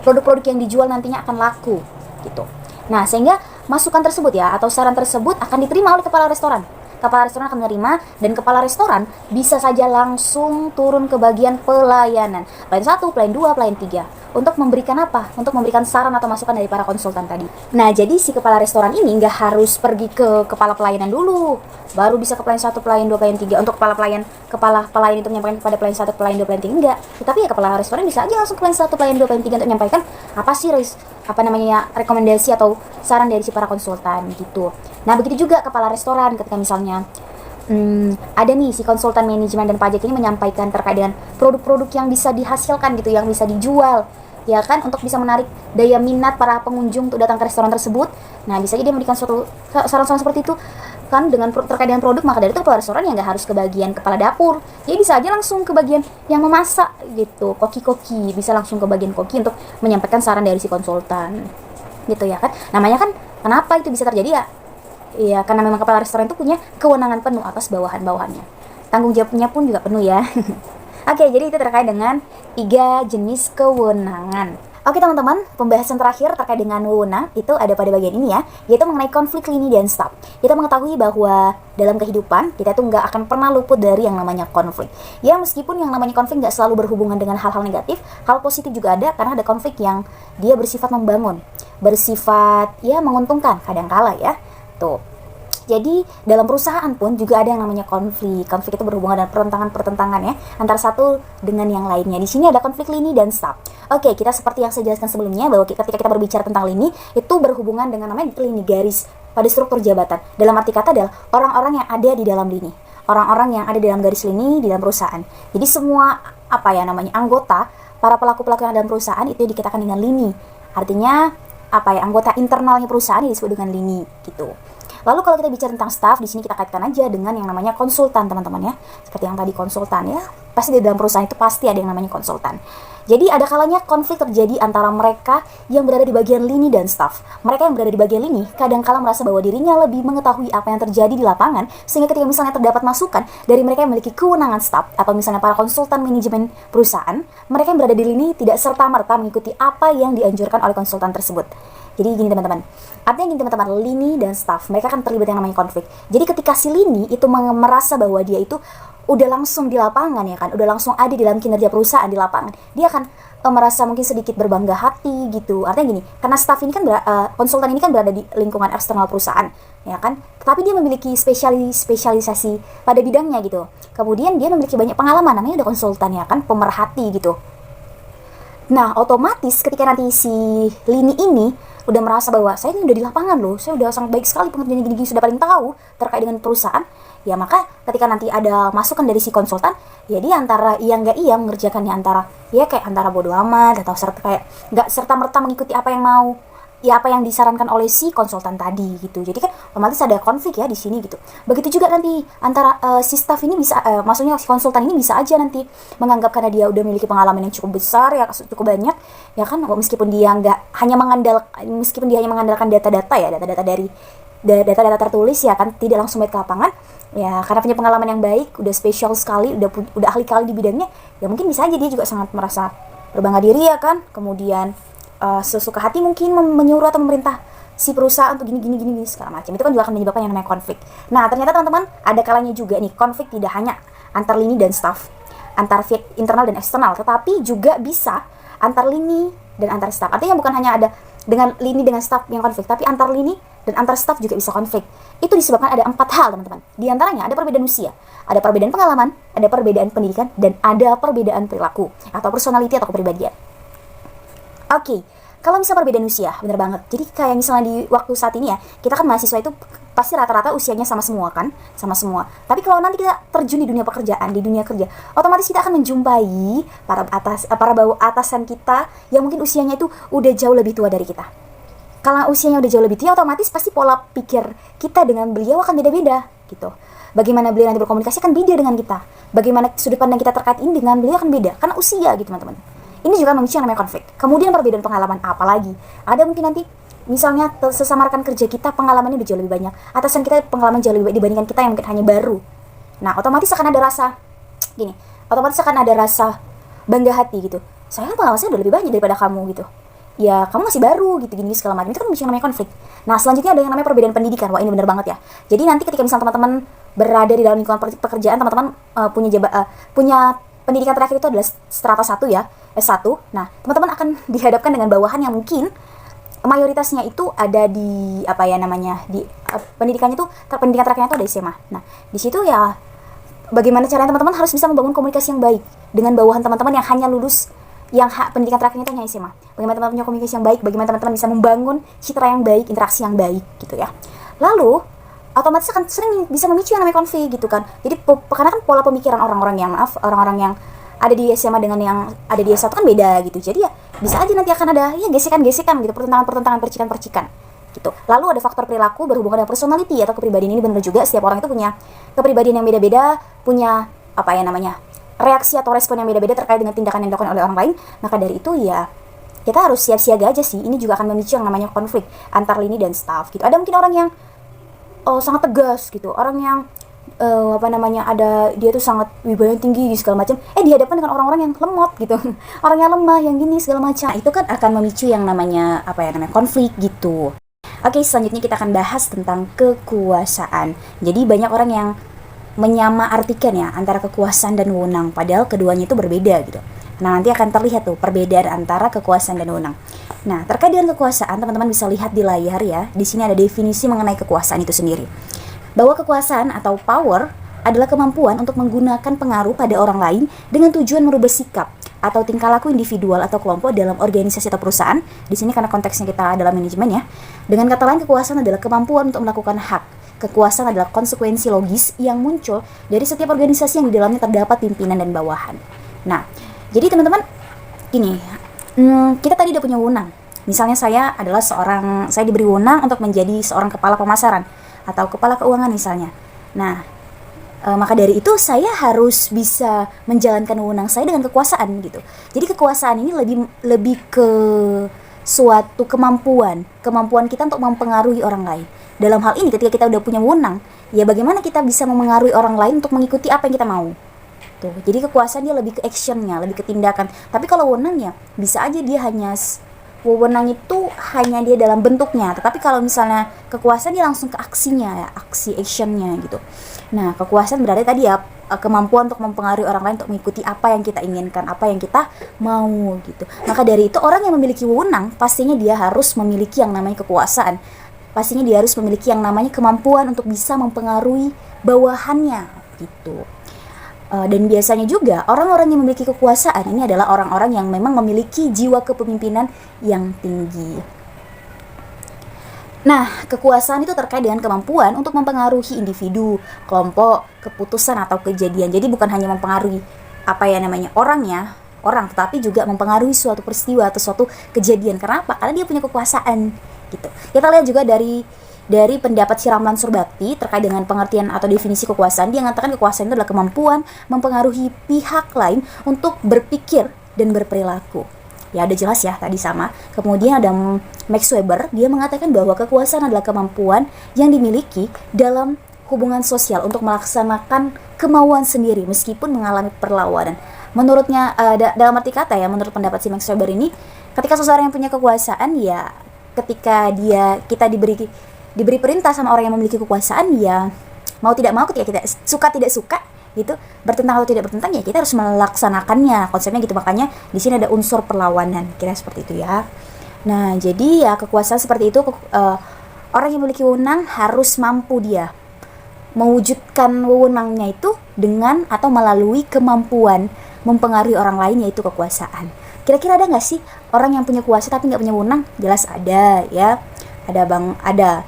produk-produk yang dijual nantinya akan laku gitu. Nah, sehingga masukan tersebut ya atau saran tersebut akan diterima oleh kepala restoran. Kepala restoran akan menerima dan kepala restoran bisa saja langsung turun ke bagian pelayanan. Pelayan 1, pelayan 2, pelayan 3. Untuk memberikan apa? Untuk memberikan saran atau masukan dari para konsultan tadi. Nah, jadi si kepala restoran ini nggak harus pergi ke kepala pelayanan dulu. Baru bisa ke pelayan 1, pelayan 2, pelayan 3. Untuk kepala pelayan itu menyampaikan kepada pelayan 1, pelayan 2, pelayan 3 enggak. Tetapi ya kepala restoran bisa aja langsung ke pelayan 1, pelayan 2, pelayan 3 untuk menyampaikan apa sih rekomendasi atau saran dari si para konsultan gitu. Nah, begitu juga kepala restoran ketika misalnya ada nih si konsultan manajemen dan pajak ini menyampaikan terkait dengan produk-produk yang bisa dihasilkan gitu, yang bisa dijual, ya kan, untuk bisa menarik daya minat para pengunjung untuk datang ke restoran tersebut. Nah, bisa jadi memberikan suatu saran-saran seperti itu kan dengan terkait dengan produk, maka dari itu kepala restoran yang nggak harus ke bagian kepala dapur, jadi bisa aja langsung ke bagian yang memasak gitu, koki-koki, bisa langsung ke bagian koki untuk menyampaikan saran dari si konsultan gitu ya kan. Namanya kan kenapa itu bisa terjadi ya karena memang kepala restoran itu punya kewenangan penuh atas bawahan-bawahannya, tanggung jawabnya pun juga penuh ya. Oke, jadi itu terkait dengan 3 jenis kewenangan. Oke teman-teman, pembahasan terakhir terkait dengan wewenang itu ada pada bagian ini ya, yaitu mengenai konflik lini dan staf. Kita mengetahui bahwa dalam kehidupan kita tuh nggak akan pernah luput dari yang namanya konflik. Ya meskipun yang namanya konflik nggak selalu berhubungan dengan hal-hal negatif, hal positif juga ada karena ada konflik yang dia bersifat membangun, bersifat ya menguntungkan kadangkala ya. Tuh. Jadi dalam perusahaan pun juga ada yang namanya konflik. Konflik itu berhubungan dengan pertentangan ya antara satu dengan yang lainnya. Di sini ada konflik lini dan staf. Oke, kita seperti yang saya jelaskan sebelumnya bahwa ketika kita berbicara tentang lini itu berhubungan dengan namanya lini garis pada struktur jabatan. Dalam arti kata adalah orang-orang yang ada di dalam lini. Orang-orang yang ada di dalam garis lini di dalam perusahaan. Jadi semua anggota, para pelaku-pelaku yang ada dalam perusahaan itu dikatakan dengan lini. Artinya anggota internalnya perusahaan disebut dengan lini gitu. Lalu kalau kita bicara tentang staff, di sini kita kaitkan aja dengan yang namanya konsultan, teman-teman ya. Seperti yang tadi konsultan ya. Pasti di dalam perusahaan itu pasti ada yang namanya konsultan. Jadi ada kalanya konflik terjadi antara mereka yang berada di bagian lini dan staff. Mereka yang berada di bagian lini kadang-kala merasa bahwa dirinya lebih mengetahui apa yang terjadi di lapangan, sehingga ketika misalnya terdapat masukan dari mereka yang memiliki kewenangan staff atau misalnya para konsultan manajemen perusahaan, mereka yang berada di lini tidak serta-merta mengikuti apa yang dianjurkan oleh konsultan tersebut. Jadi gini teman-teman, artinya gini teman-teman, lini dan staff mereka akan terlibat yang namanya konflik. Jadi ketika si lini itu merasa bahwa dia itu udah langsung di lapangan ya kan, udah langsung ada di dalam kinerja perusahaan di lapangan, dia akan merasa mungkin sedikit berbangga hati gitu. Artinya gini, karena staff ini kan konsultan ini kan berada di lingkungan eksternal perusahaan ya kan, tetapi dia memiliki spesialisasi pada bidangnya gitu. Kemudian dia memiliki banyak pengalaman, namanya udah konsultan ya kan, pemerhati gitu. Nah, otomatis ketika nanti si lini ini udah merasa bahwa saya ini udah di lapangan loh, saya udah sangat baik sekali pengertiannya gini-gini, sudah paling tahu terkait dengan perusahaan, ya maka ketika nanti ada masukan dari si konsultan, ya dia antara iya nggak iya mengerjakannya, antara ya kayak antara bodo amat atau nggak serta merta mengikuti apa yang mau ya apa yang disarankan oleh si konsultan tadi gitu. Jadi kan otomatis ada konflik ya di sini gitu. Begitu juga nanti antara si staff ini bisa maksudnya si konsultan ini bisa aja nanti menganggap karena dia udah memiliki pengalaman yang cukup besar ya, cukup banyak ya kan, meskipun dia hanya mengandalkan data-data ya, data-data dari data-data tertulis ya kan, tidak langsung baik ke lapangan ya, karena punya pengalaman yang baik, udah spesial sekali, udah ahli kali di bidangnya ya, mungkin bisa aja dia juga sangat merasa berbangga diri ya kan, kemudian sesuka hati mungkin menyuruh atau memerintah si perusahaan untuk gini segala macam. Itu kan juga akan menyebabkan yang namanya konflik. Nah ternyata teman-teman ada kalanya juga nih konflik tidak hanya antar lini dan staff, antar internal dan eksternal, tetapi juga bisa antar lini dan antar staff. Artinya bukan hanya ada dengan lini dengan staff yang konflik, tapi antar lini dan antar staff juga bisa konflik. Itu disebabkan ada 4 hal teman-teman. Di antaranya ada perbedaan usia, ada perbedaan pengalaman, ada perbedaan pendidikan, dan ada perbedaan perilaku atau personality atau kepribadian. Oke, kalau misalnya perbedaan usia, bener banget. Jadi kayak misalnya di waktu saat ini ya, kita kan mahasiswa itu pasti rata-rata usianya sama semua kan, sama semua. Tapi kalau nanti kita terjun di dunia pekerjaan, di dunia kerja, otomatis kita akan menjumpai para atasan kita yang mungkin usianya itu udah jauh lebih tua dari kita. Kalau usianya udah jauh lebih tua, otomatis pasti pola pikir kita dengan beliau akan beda-beda gitu. Bagaimana beliau nanti berkomunikasi akan beda dengan kita. Bagaimana sudut pandang kita terkait ini dengan beliau akan beda, karena usia gitu teman-teman. Ini juga memicu yang namanya konflik. Kemudian perbedaan pengalaman, apalagi ada mungkin nanti misalnya sesama rekan kerja kita pengalamannya udah jauh lebih banyak, atasan kita pengalaman jauh lebih banyak dibandingkan kita yang mungkin hanya baru. Nah otomatis akan ada rasa bangga hati gitu. Saya kan pengalaman saya udah lebih banyak daripada kamu gitu. Ya kamu masih baru gitu gini segala macam. Itu kan memicu yang namanya konflik. Nah selanjutnya ada yang namanya perbedaan pendidikan. Wah ini bener banget ya. Jadi nanti ketika misalnya teman-teman berada di dalam lingkungan pekerjaan, teman-teman punya pendidikan terakhir itu adalah strata 1 ya, S1. Nah, teman-teman akan dihadapkan dengan bawahan yang mungkin mayoritasnya itu ada di pendidikan terakhirnya itu ada SMA. Nah, di situ ya bagaimana caranya teman-teman harus bisa membangun komunikasi yang baik dengan bawahan teman-teman yang hanya lulus pendidikan terakhirnya itu hanya SMA. Bagaimana teman-teman punya komunikasi yang baik, bagaimana teman-teman bisa membangun citra yang baik, interaksi yang baik gitu ya. Lalu otomatis akan sering bisa memicu yang namanya konflik gitu kan. Jadi karena kan pola pemikiran orang-orang yang ada di SMA dengan yang ada di S1 kan beda gitu. Jadi ya bisa aja nanti akan ada ya gesekan-gesekan gitu, pertentangan-pertentangan, percikan-percikan gitu. Lalu ada faktor perilaku berhubungan dengan personality atau kepribadian. Ini benar juga, setiap orang itu punya kepribadian yang beda-beda, punya reaksi atau respon yang beda-beda terkait dengan tindakan yang dilakukan oleh orang lain. Maka dari itu ya kita harus siap-siaga aja sih. Ini juga akan memicu yang namanya konflik antar lini dan staff gitu. Ada mungkin orang yang sangat tegas gitu, orang yang dia tuh sangat wibawanya tinggi segala macam, dihadapkan dengan orang-orang yang lemot gitu orang yang lemah yang gini segala macam. Nah, itu kan akan memicu yang namanya konflik gitu. Oke, selanjutnya kita akan bahas tentang kekuasaan. Jadi banyak orang yang menyamaartikan ya antara kekuasaan dan wewenang, padahal keduanya itu berbeda gitu. Nah, nanti akan terlihat tuh perbedaan antara kekuasaan dan wewenang. Nah, terkait dengan kekuasaan, teman-teman bisa lihat di layar ya. Di sini ada definisi mengenai kekuasaan itu sendiri. Bahwa kekuasaan atau power adalah kemampuan untuk menggunakan pengaruh pada orang lain dengan tujuan merubah sikap atau tingkah laku individual atau kelompok dalam organisasi atau perusahaan. Di sini karena konteksnya kita dalam manajemen ya. Dengan kata lain, kekuasaan adalah kemampuan untuk melakukan hak. Kekuasaan adalah konsekuensi logis yang muncul dari setiap organisasi yang di dalamnya terdapat pimpinan dan bawahan. Nah, jadi teman-teman, gini, kita tadi udah punya wewenang. Misalnya saya diberi wewenang untuk menjadi seorang kepala pemasaran atau kepala keuangan misalnya. Nah, maka dari itu saya harus bisa menjalankan wewenang saya dengan kekuasaan gitu. Jadi kekuasaan ini lebih ke suatu kemampuan kita untuk mempengaruhi orang lain. Dalam hal ini ketika kita udah punya wewenang, ya bagaimana kita bisa memengaruhi orang lain untuk mengikuti apa yang kita mau. Tuh, jadi kekuasaan dia lebih ke actionnya, lebih ke tindakan. Tapi kalau wewenangnya bisa aja dia wewenang itu hanya dia dalam bentuknya. Tetapi kalau misalnya kekuasaan dia langsung ke aksinya ya, actionnya gitu. Nah, kekuasaan berarti tadi ya kemampuan untuk mempengaruhi orang lain untuk mengikuti apa yang kita inginkan, apa yang kita mau gitu. Maka dari itu orang yang memiliki wewenang pastinya dia harus memiliki yang namanya kekuasaan. Pastinya dia harus memiliki yang namanya kemampuan untuk bisa mempengaruhi bawahannya gitu. Dan biasanya juga orang-orang yang memiliki kekuasaan ini adalah orang-orang yang memang memiliki jiwa kepemimpinan yang tinggi. Nah, kekuasaan itu terkait dengan kemampuan untuk mempengaruhi individu, kelompok, keputusan atau kejadian. Jadi bukan hanya mempengaruhi orangnya, orang, tetapi juga mempengaruhi suatu peristiwa atau suatu kejadian. Karena apa? Karena dia punya kekuasaan gitu. Kita lihat juga dari pendapat Syirah Mansur Bakti terkait dengan pengertian atau definisi kekuasaan. Dia mengatakan kekuasaan itu adalah kemampuan mempengaruhi pihak lain untuk berpikir dan berperilaku. Ya, udah jelas ya tadi sama. Kemudian ada Max Weber, dia mengatakan bahwa kekuasaan adalah kemampuan yang dimiliki dalam hubungan sosial untuk melaksanakan kemauan sendiri meskipun mengalami perlawanan. Menurutnya dalam arti kata ya, menurut pendapat si Max Weber ini, ketika seseorang yang punya kekuasaan, ya ketika kita diberi perintah sama orang yang memiliki kekuasaan, ya mau tidak mau, ketika kita suka tidak suka gitu, bertentang atau tidak bertentang, ya kita harus melaksanakannya, konsepnya gitu. Makanya di sini ada unsur perlawanan, kira seperti itu ya. Nah, jadi ya kekuasaan seperti itu, orang yang memiliki wewenang harus mampu dia mewujudkan wewenangnya itu dengan atau melalui kemampuan mempengaruhi orang lain, yaitu kekuasaan. Kira-kira ada nggak sih orang yang punya kuasa tapi nggak punya wewenang? Jelas ada ya, ada.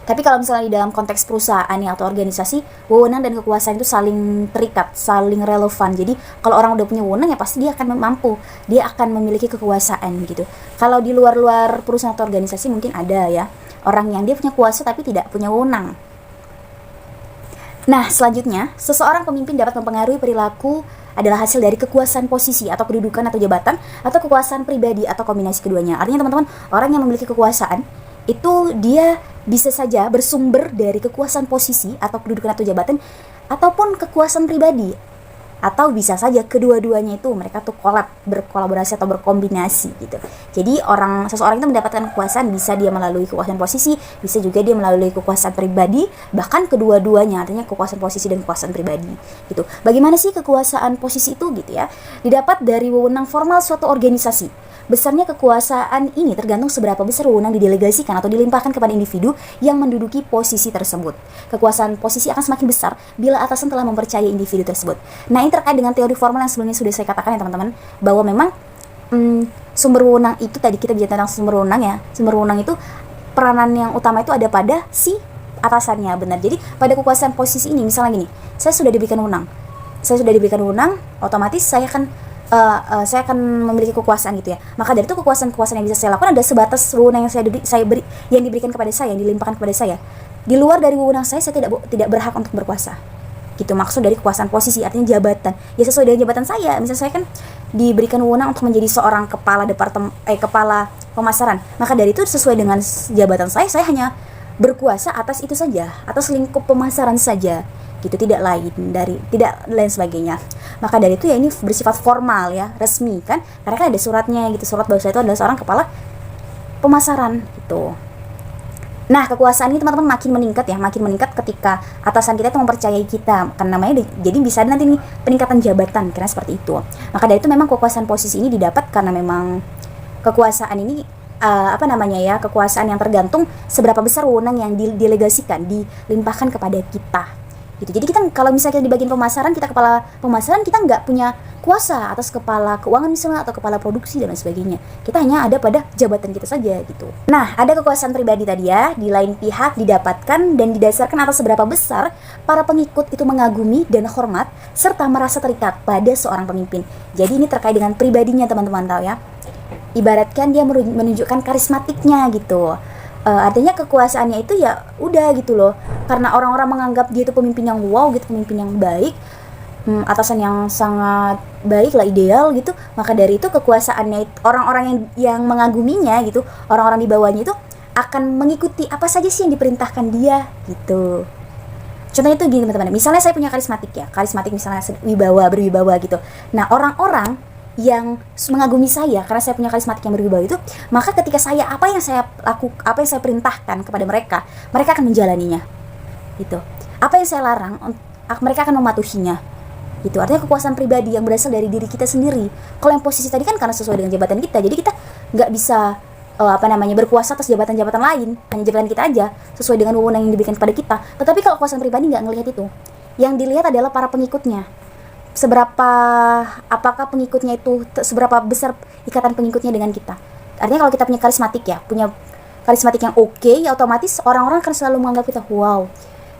Tapi kalau misalnya di dalam konteks perusahaan ya, atau organisasi, wewenang dan kekuasaan itu saling terikat, saling relevan. Jadi kalau orang udah punya wewenang, ya pasti dia akan mampu, dia akan memiliki kekuasaan gitu. Kalau di luar perusahaan atau organisasi mungkin ada ya orang yang dia punya kuasa tapi tidak punya wewenang. Nah, selanjutnya, seseorang pemimpin dapat mempengaruhi perilaku adalah hasil dari kekuasaan posisi atau kedudukan atau jabatan, atau kekuasaan pribadi atau kombinasi keduanya. Artinya teman-teman, orang yang memiliki kekuasaan itu dia bisa saja bersumber dari kekuasaan posisi atau kedudukan atau jabatan, ataupun kekuasaan pribadi, atau bisa saja kedua-duanya itu mereka tuh berkolaborasi atau berkombinasi gitu. Jadi seseorang itu mendapatkan kekuasaan, bisa dia melalui kekuasaan posisi, bisa juga dia melalui kekuasaan pribadi, bahkan kedua-duanya, artinya kekuasaan posisi dan kekuasaan pribadi gitu. Bagaimana sih kekuasaan posisi itu gitu ya? Didapat dari wewenang formal suatu organisasi. Besarnya kekuasaan ini tergantung seberapa besar wewenang didelegasikan atau dilimpahkan kepada individu yang menduduki posisi tersebut. Kekuasaan posisi akan semakin besar bila atasan telah mempercayai individu tersebut. Nah, ini terkait dengan teori formal yang sebelumnya sudah saya katakan ya teman-teman, bahwa memang sumber wewenang itu, tadi kita bicara tentang sumber wewenang ya. Sumber wewenang itu peranan yang utama itu ada pada si atasannya, benar. Jadi pada kekuasaan posisi ini, misalnya gini, saya sudah diberikan wewenang, otomatis saya akan memiliki kekuasaan gitu ya. Maka dari itu kekuasaan yang bisa saya lakukan ada sebatas wewenang yang diberikan kepada saya, yang dilimpahkan kepada saya. Di luar dari wewenang saya tidak berhak untuk berkuasa. Gitu maksud dari kekuasaan posisi, artinya jabatan. Ya sesuai dengan jabatan saya. Misalnya saya kan diberikan wewenang untuk menjadi seorang kepala pemasaran. Maka dari itu sesuai dengan jabatan saya hanya berkuasa atas itu saja, atas lingkup pemasaran saja. Gitu, tidak lain sebagainya. Maka dari itu ya ini bersifat formal ya, resmi kan, karena kan ada suratnya gitu, surat bahwa saya itu adalah seorang kepala pemasaran gitu. Nah, kekuasaan ini teman-teman makin meningkat ketika atasan kita itu mempercayai kita, kan namanya jadi bisa nanti nih peningkatan jabatan, karena seperti itu. Maka dari itu memang kekuasaan posisi ini didapat karena memang kekuasaan ini kekuasaan yang tergantung seberapa besar wewenang yang didelegasikan, dilimpahkan kepada kita. Gitu. Jadi kita kalau misalnya di bagian pemasaran, kita kepala pemasaran, kita nggak punya kuasa atas kepala keuangan misalnya atau kepala produksi dan lain sebagainya. Kita hanya ada pada jabatan kita saja gitu. Nah, ada kekuasaan pribadi tadi ya, di lain pihak didapatkan dan didasarkan atas seberapa besar para pengikut itu mengagumi dan hormat serta merasa terikat pada seorang pemimpin. Jadi ini terkait dengan pribadinya teman-teman tahu ya. Ibaratkan dia menunjukkan karismatiknya gitu. Artinya kekuasaannya itu ya udah gitu loh, karena orang-orang menganggap dia itu pemimpin yang wow gitu, pemimpin yang baik, atasan yang sangat baik lah, ideal gitu. Maka dari itu kekuasaannya orang-orang yang mengaguminya gitu, orang-orang di bawahnya itu akan mengikuti apa saja sih yang diperintahkan dia gitu. Contohnya itu gini teman-teman, misalnya saya punya karismatik misalnya berwibawa gitu. Nah, orang-orang yang mengagumi saya karena saya punya karismatik yang berwibawa itu, maka ketika apa yang saya perintahkan kepada mereka akan menjalaninya gitu. Apa yang saya larang, mereka akan mematuhinya gitu. Artinya kekuasaan pribadi yang berasal dari diri kita sendiri. Kalau yang posisi tadi kan karena sesuai dengan jabatan kita, jadi kita nggak bisa berkuasa atas jabatan-jabatan lain, hanya jabatan kita aja sesuai dengan wewenang yang diberikan kepada kita. Tetapi kalau kekuasaan pribadi nggak ngelihat itu, yang dilihat adalah para pengikutnya. Apakah pengikutnya itu, seberapa besar ikatan pengikutnya dengan kita. Artinya kalau kita punya karismatik yang oke, ya otomatis orang-orang akan selalu menganggap kita wow.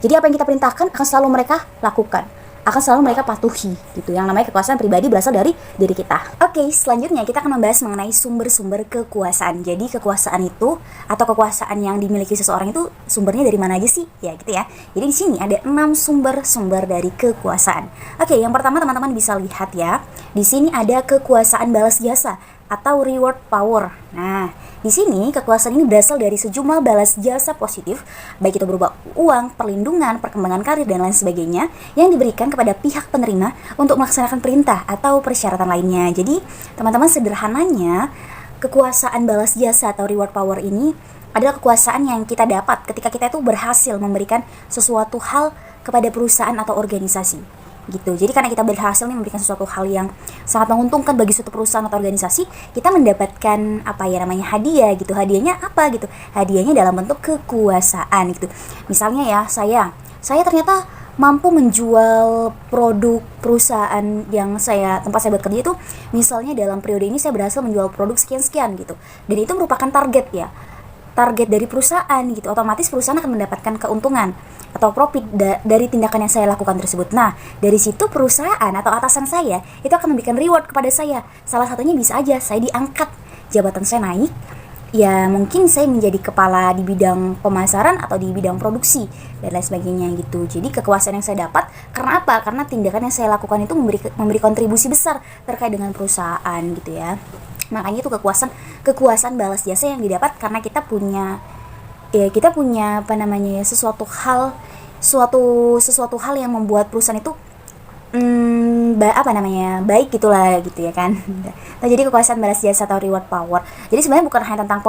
Jadi apa yang kita perintahkan akan selalu mereka lakukan. akan selalu mereka patuhi gitu. Yang namanya kekuasaan pribadi berasal dari diri kita. Oke, selanjutnya kita akan membahas mengenai sumber-sumber kekuasaan. Jadi kekuasaan itu atau kekuasaan yang dimiliki seseorang itu sumbernya dari mana aja sih? Ya gitu ya. Jadi di sini ada 6 sumber dari kekuasaan. Oke, yang pertama teman-teman bisa lihat ya. Di sini ada kekuasaan balas jasa atau reward power. Nah, di sini kekuasaan ini berasal dari sejumlah balas jasa positif, baik itu berupa uang, perlindungan, perkembangan karir dan lain sebagainya yang diberikan kepada pihak penerima untuk melaksanakan perintah atau persyaratan lainnya. Jadi, teman-teman sederhananya, kekuasaan balas jasa atau reward power ini adalah kekuasaan yang kita dapat ketika kita itu berhasil memberikan sesuatu hal kepada perusahaan atau organisasi. Gitu. Jadi karena kita berhasil nih memberikan sesuatu hal yang sangat menguntungkan bagi suatu perusahaan atau organisasi, kita mendapatkan hadiah gitu. Hadiahnya apa gitu? Hadiahnya dalam bentuk kekuasaan gitu. Misalnya ya, saya ternyata mampu menjual produk perusahaan yang tempat saya bekerja itu, misalnya dalam periode ini saya berhasil menjual produk sekian-sekian gitu. Dan itu merupakan target dari perusahaan gitu. Otomatis perusahaan akan mendapatkan keuntungan atau profit dari tindakan yang saya lakukan tersebut. Nah, dari situ perusahaan atau atasan saya itu akan memberikan reward kepada saya. Salah satunya bisa aja saya diangkat, jabatan saya naik. Ya, mungkin saya menjadi kepala di bidang pemasaran atau di bidang produksi dan lain sebagainya gitu. Jadi kekuasaan yang saya dapat karena apa? Karena tindakan yang saya lakukan itu memberi kontribusi besar terkait dengan perusahaan gitu ya. Makanya itu kekuasaan balas jasa yang didapat karena kita punya sesuatu hal yang membuat perusahaan itu baik gitulah gitu ya kan. Nah, jadi kekuasaan balas jasa atau reward power. Jadi sebenarnya bukan hanya tentang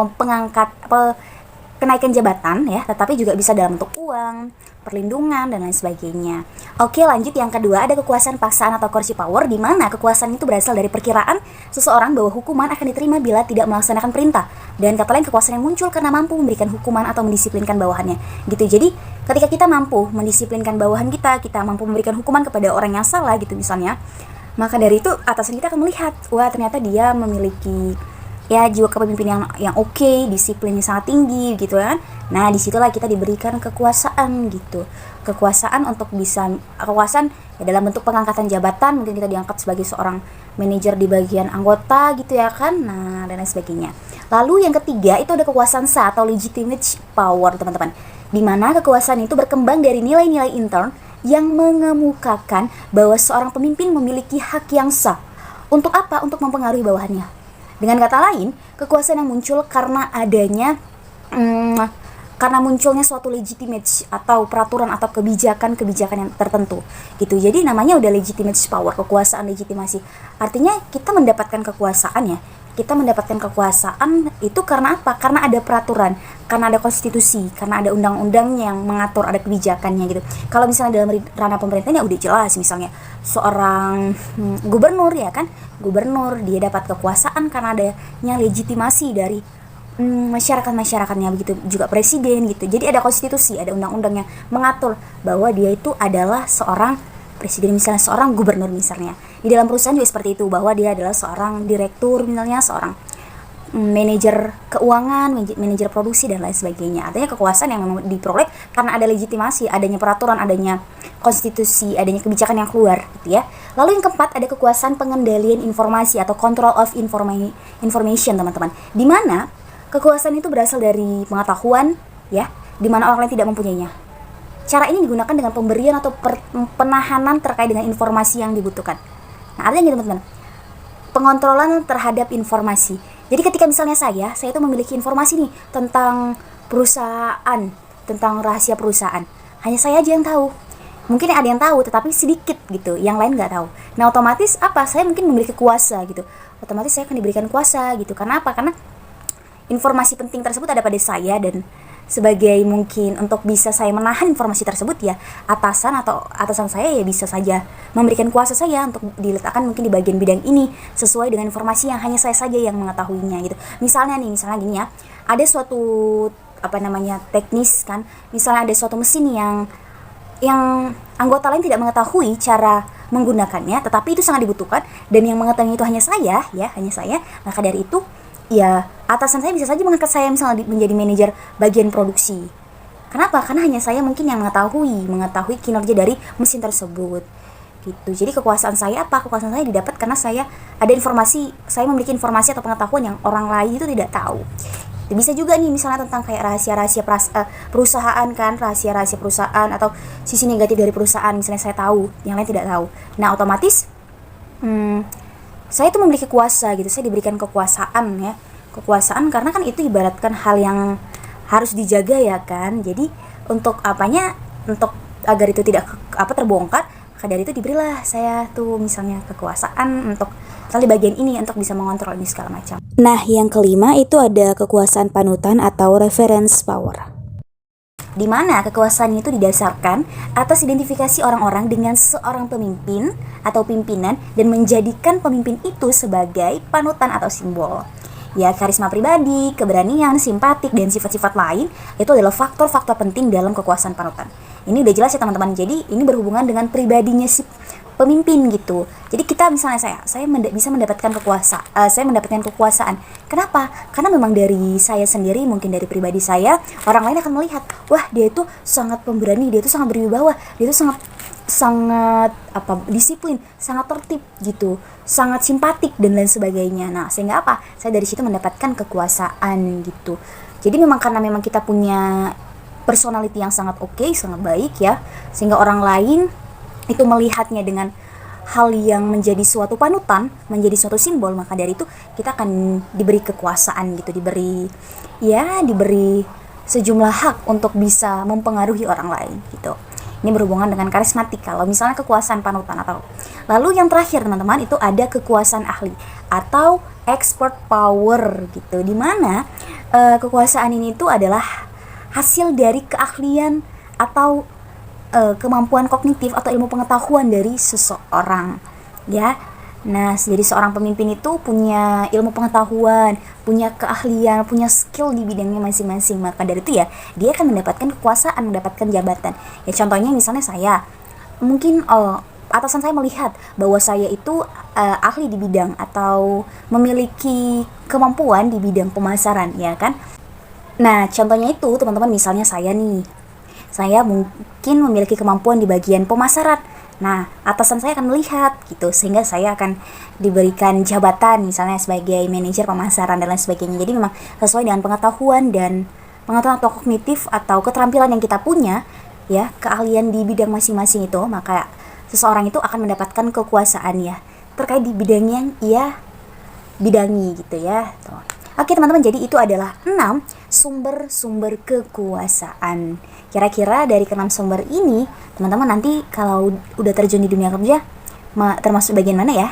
kenaikan jabatan ya, tetapi juga bisa dalam bentuk uang, perlindungan dan lain sebagainya. Oke, lanjut yang kedua, ada kekuasaan paksaan atau coercive power, di mana kekuasaan itu berasal dari perkiraan seseorang bahwa hukuman akan diterima bila tidak melaksanakan perintah. Dan kata lain, kekuasaan yang muncul karena mampu memberikan hukuman atau mendisiplinkan bawahannya. Gitu. Jadi, ketika kita mampu mendisiplinkan bawahan kita mampu memberikan hukuman kepada orang yang salah gitu misalnya, maka dari itu atasan kita akan melihat, wah ternyata dia memiliki jiwa kepemimpinan yang oke, disiplinnya sangat tinggi gitu kan. Nah, disitulah kita diberikan kekuasaan gitu. Kekuasaan dalam bentuk pengangkatan jabatan, mungkin kita diangkat sebagai seorang manajer di bagian anggota gitu ya kan. Nah, dan lain sebagainya. Lalu yang ketiga itu ada kekuasaan sah atau legitimate power, teman-teman. Di mana kekuasaan itu berkembang dari nilai-nilai intern yang mengemukakan bahwa seorang pemimpin memiliki hak yang sah. Untuk apa? Untuk mempengaruhi bawahannya. Dengan kata lain, kekuasaan yang muncul karena munculnya suatu legitimate atau peraturan atau kebijakan yang tertentu gitu. Jadi namanya udah legitimate power, kekuasaan legitimasi. Artinya kita mendapatkan kekuasaan itu karena apa? Karena ada peraturan, karena ada konstitusi, karena ada undang-undang yang mengatur, ada kebijakannya gitu. Kalau misalnya dalam ranah pemerintahan ya udah jelas, misalnya seorang gubernur ya kan, dia dapat kekuasaan karena adanya legitimasi dari masyarakatnya, begitu juga presiden gitu. Jadi ada konstitusi, ada undang-undang yang mengatur bahwa dia itu adalah seorang presiden, misalnya seorang gubernur misalnya. Di dalam perusahaan juga seperti itu, bahwa dia adalah seorang direktur misalnya, seorang manajer keuangan, manajer produksi dan lain sebagainya. Artinya kekuasaan yang memang diperoleh karena ada legitimasi, adanya peraturan, adanya konstitusi, adanya kebijakan yang keluar gitu ya. Lalu yang keempat ada kekuasaan pengendalian informasi atau control of information, teman-teman. Di mana kekuasaan itu berasal dari pengetahuan ya, di mana orang lain tidak mempunyainya. Cara ini digunakan dengan pemberian atau penahanan terkait dengan informasi yang dibutuhkan. Nah, artinya gitu teman-teman, pengontrolan terhadap informasi. Jadi ketika misalnya saya itu memiliki informasi nih tentang perusahaan, tentang rahasia perusahaan, hanya saya aja yang tahu. Mungkin ada yang tahu, tetapi sedikit gitu, yang lain nggak tahu. Nah, otomatis apa? Saya mungkin memiliki kuasa gitu. Otomatis saya akan diberikan kuasa gitu. Karena apa? Karena informasi penting tersebut ada pada saya, dan sebagai mungkin untuk bisa saya menahan informasi tersebut ya, atasan saya ya bisa saja memberikan kuasa saya untuk diletakkan mungkin di bagian bidang ini sesuai dengan informasi yang hanya saya saja yang mengetahuinya gitu. Misalnya gini ya, ada suatu teknis kan, misalnya ada suatu mesin yang anggota lain tidak mengetahui cara menggunakannya, tetapi itu sangat dibutuhkan dan yang mengetahui itu hanya saya. Maka dari itu ya atasan saya bisa saja mengangkat saya misalnya menjadi manajer bagian produksi. Kenapa? Karena hanya saya mungkin yang mengetahui kinerja dari mesin tersebut gitu. Jadi kekuasaan saya apa? Kekuasaan saya didapat karena saya ada informasi, saya memiliki informasi atau pengetahuan yang orang lain itu tidak tahu. Bisa juga nih misalnya tentang kayak rahasia-rahasia perusahaan kan, rahasia-rahasia perusahaan atau sisi negatif dari perusahaan misalnya saya tahu, yang lain tidak tahu. Nah otomatis saya itu memiliki kuasa gitu, saya diberikan kekuasaan ya, kekuasaan karena kan itu ibaratkan hal yang harus dijaga ya kan. Jadi untuk apanya, untuk agar itu tidak terbongkar, maka dari itu diberilah saya tuh misalnya kekuasaan untuk misalnya di bagian ini untuk bisa mengontrol ini segala macam. Nah, yang kelima itu ada kekuasaan panutan atau reference power. Di mana kekuasaan itu didasarkan atas identifikasi orang-orang dengan seorang pemimpin atau pimpinan dan menjadikan pemimpin itu sebagai panutan atau simbol. Ya, karisma pribadi, keberanian, simpatik, dan sifat-sifat lain itu adalah faktor-faktor penting dalam kekuasaan panutan. Ini udah jelas ya teman-teman. Jadi ini berhubungan dengan pribadinya si pemimpin gitu. Jadi kita misalnya saya bisa mendapatkan saya mendapatkan kekuasaan. Kenapa? Karena memang dari saya sendiri, mungkin dari pribadi saya, orang lain akan melihat, wah dia itu sangat pemberani, dia itu sangat berwibawa, dia itu sangat disiplin, sangat tertib gitu, sangat simpatik dan lain sebagainya. Nah, sehingga apa? Saya dari situ mendapatkan kekuasaan gitu. Jadi memang karena memang kita punya personality yang sangat oke, sangat baik ya, sehingga orang lain itu melihatnya dengan hal yang menjadi suatu panutan, menjadi suatu simbol, maka dari itu kita akan diberi kekuasaan gitu, diberi sejumlah hak untuk bisa mempengaruhi orang lain gitu. Ini berhubungan dengan karismatik kalau misalnya kekuasaan panutan. Atau lalu yang terakhir teman-teman itu ada kekuasaan ahli atau expert power gitu, dimana kekuasaan ini itu adalah hasil dari keahlian atau kemampuan kognitif atau ilmu pengetahuan dari seseorang ya. Nah, jadi seorang pemimpin itu punya ilmu pengetahuan, punya keahlian, punya skill di bidangnya masing-masing. Maka dari itu ya, dia akan mendapatkan kekuasaan, mendapatkan jabatan. Ya contohnya misalnya saya, mungkin atasan saya melihat bahwa saya itu ahli di bidang atau memiliki kemampuan di bidang pemasaran, ya kan? Nah, contohnya itu teman-teman, misalnya saya mungkin memiliki kemampuan di bagian pemasaran. Nah, atasan saya akan melihat gitu, sehingga saya akan diberikan jabatan misalnya sebagai manajer pemasaran dan lain sebagainya. Jadi memang sesuai dengan pengetahuan atau kognitif atau keterampilan yang kita punya ya, keahlian di bidang masing-masing itu, maka seseorang itu akan mendapatkan kekuasaan ya terkait di bidang yang ia bidangi gitu ya. Tuh. Oke teman-teman, jadi itu adalah 6 sumber-sumber kekuasaan. Kira-kira dari ke-6 sumber ini, teman-teman nanti kalau udah terjun di dunia kerja, termasuk bagian mana ya?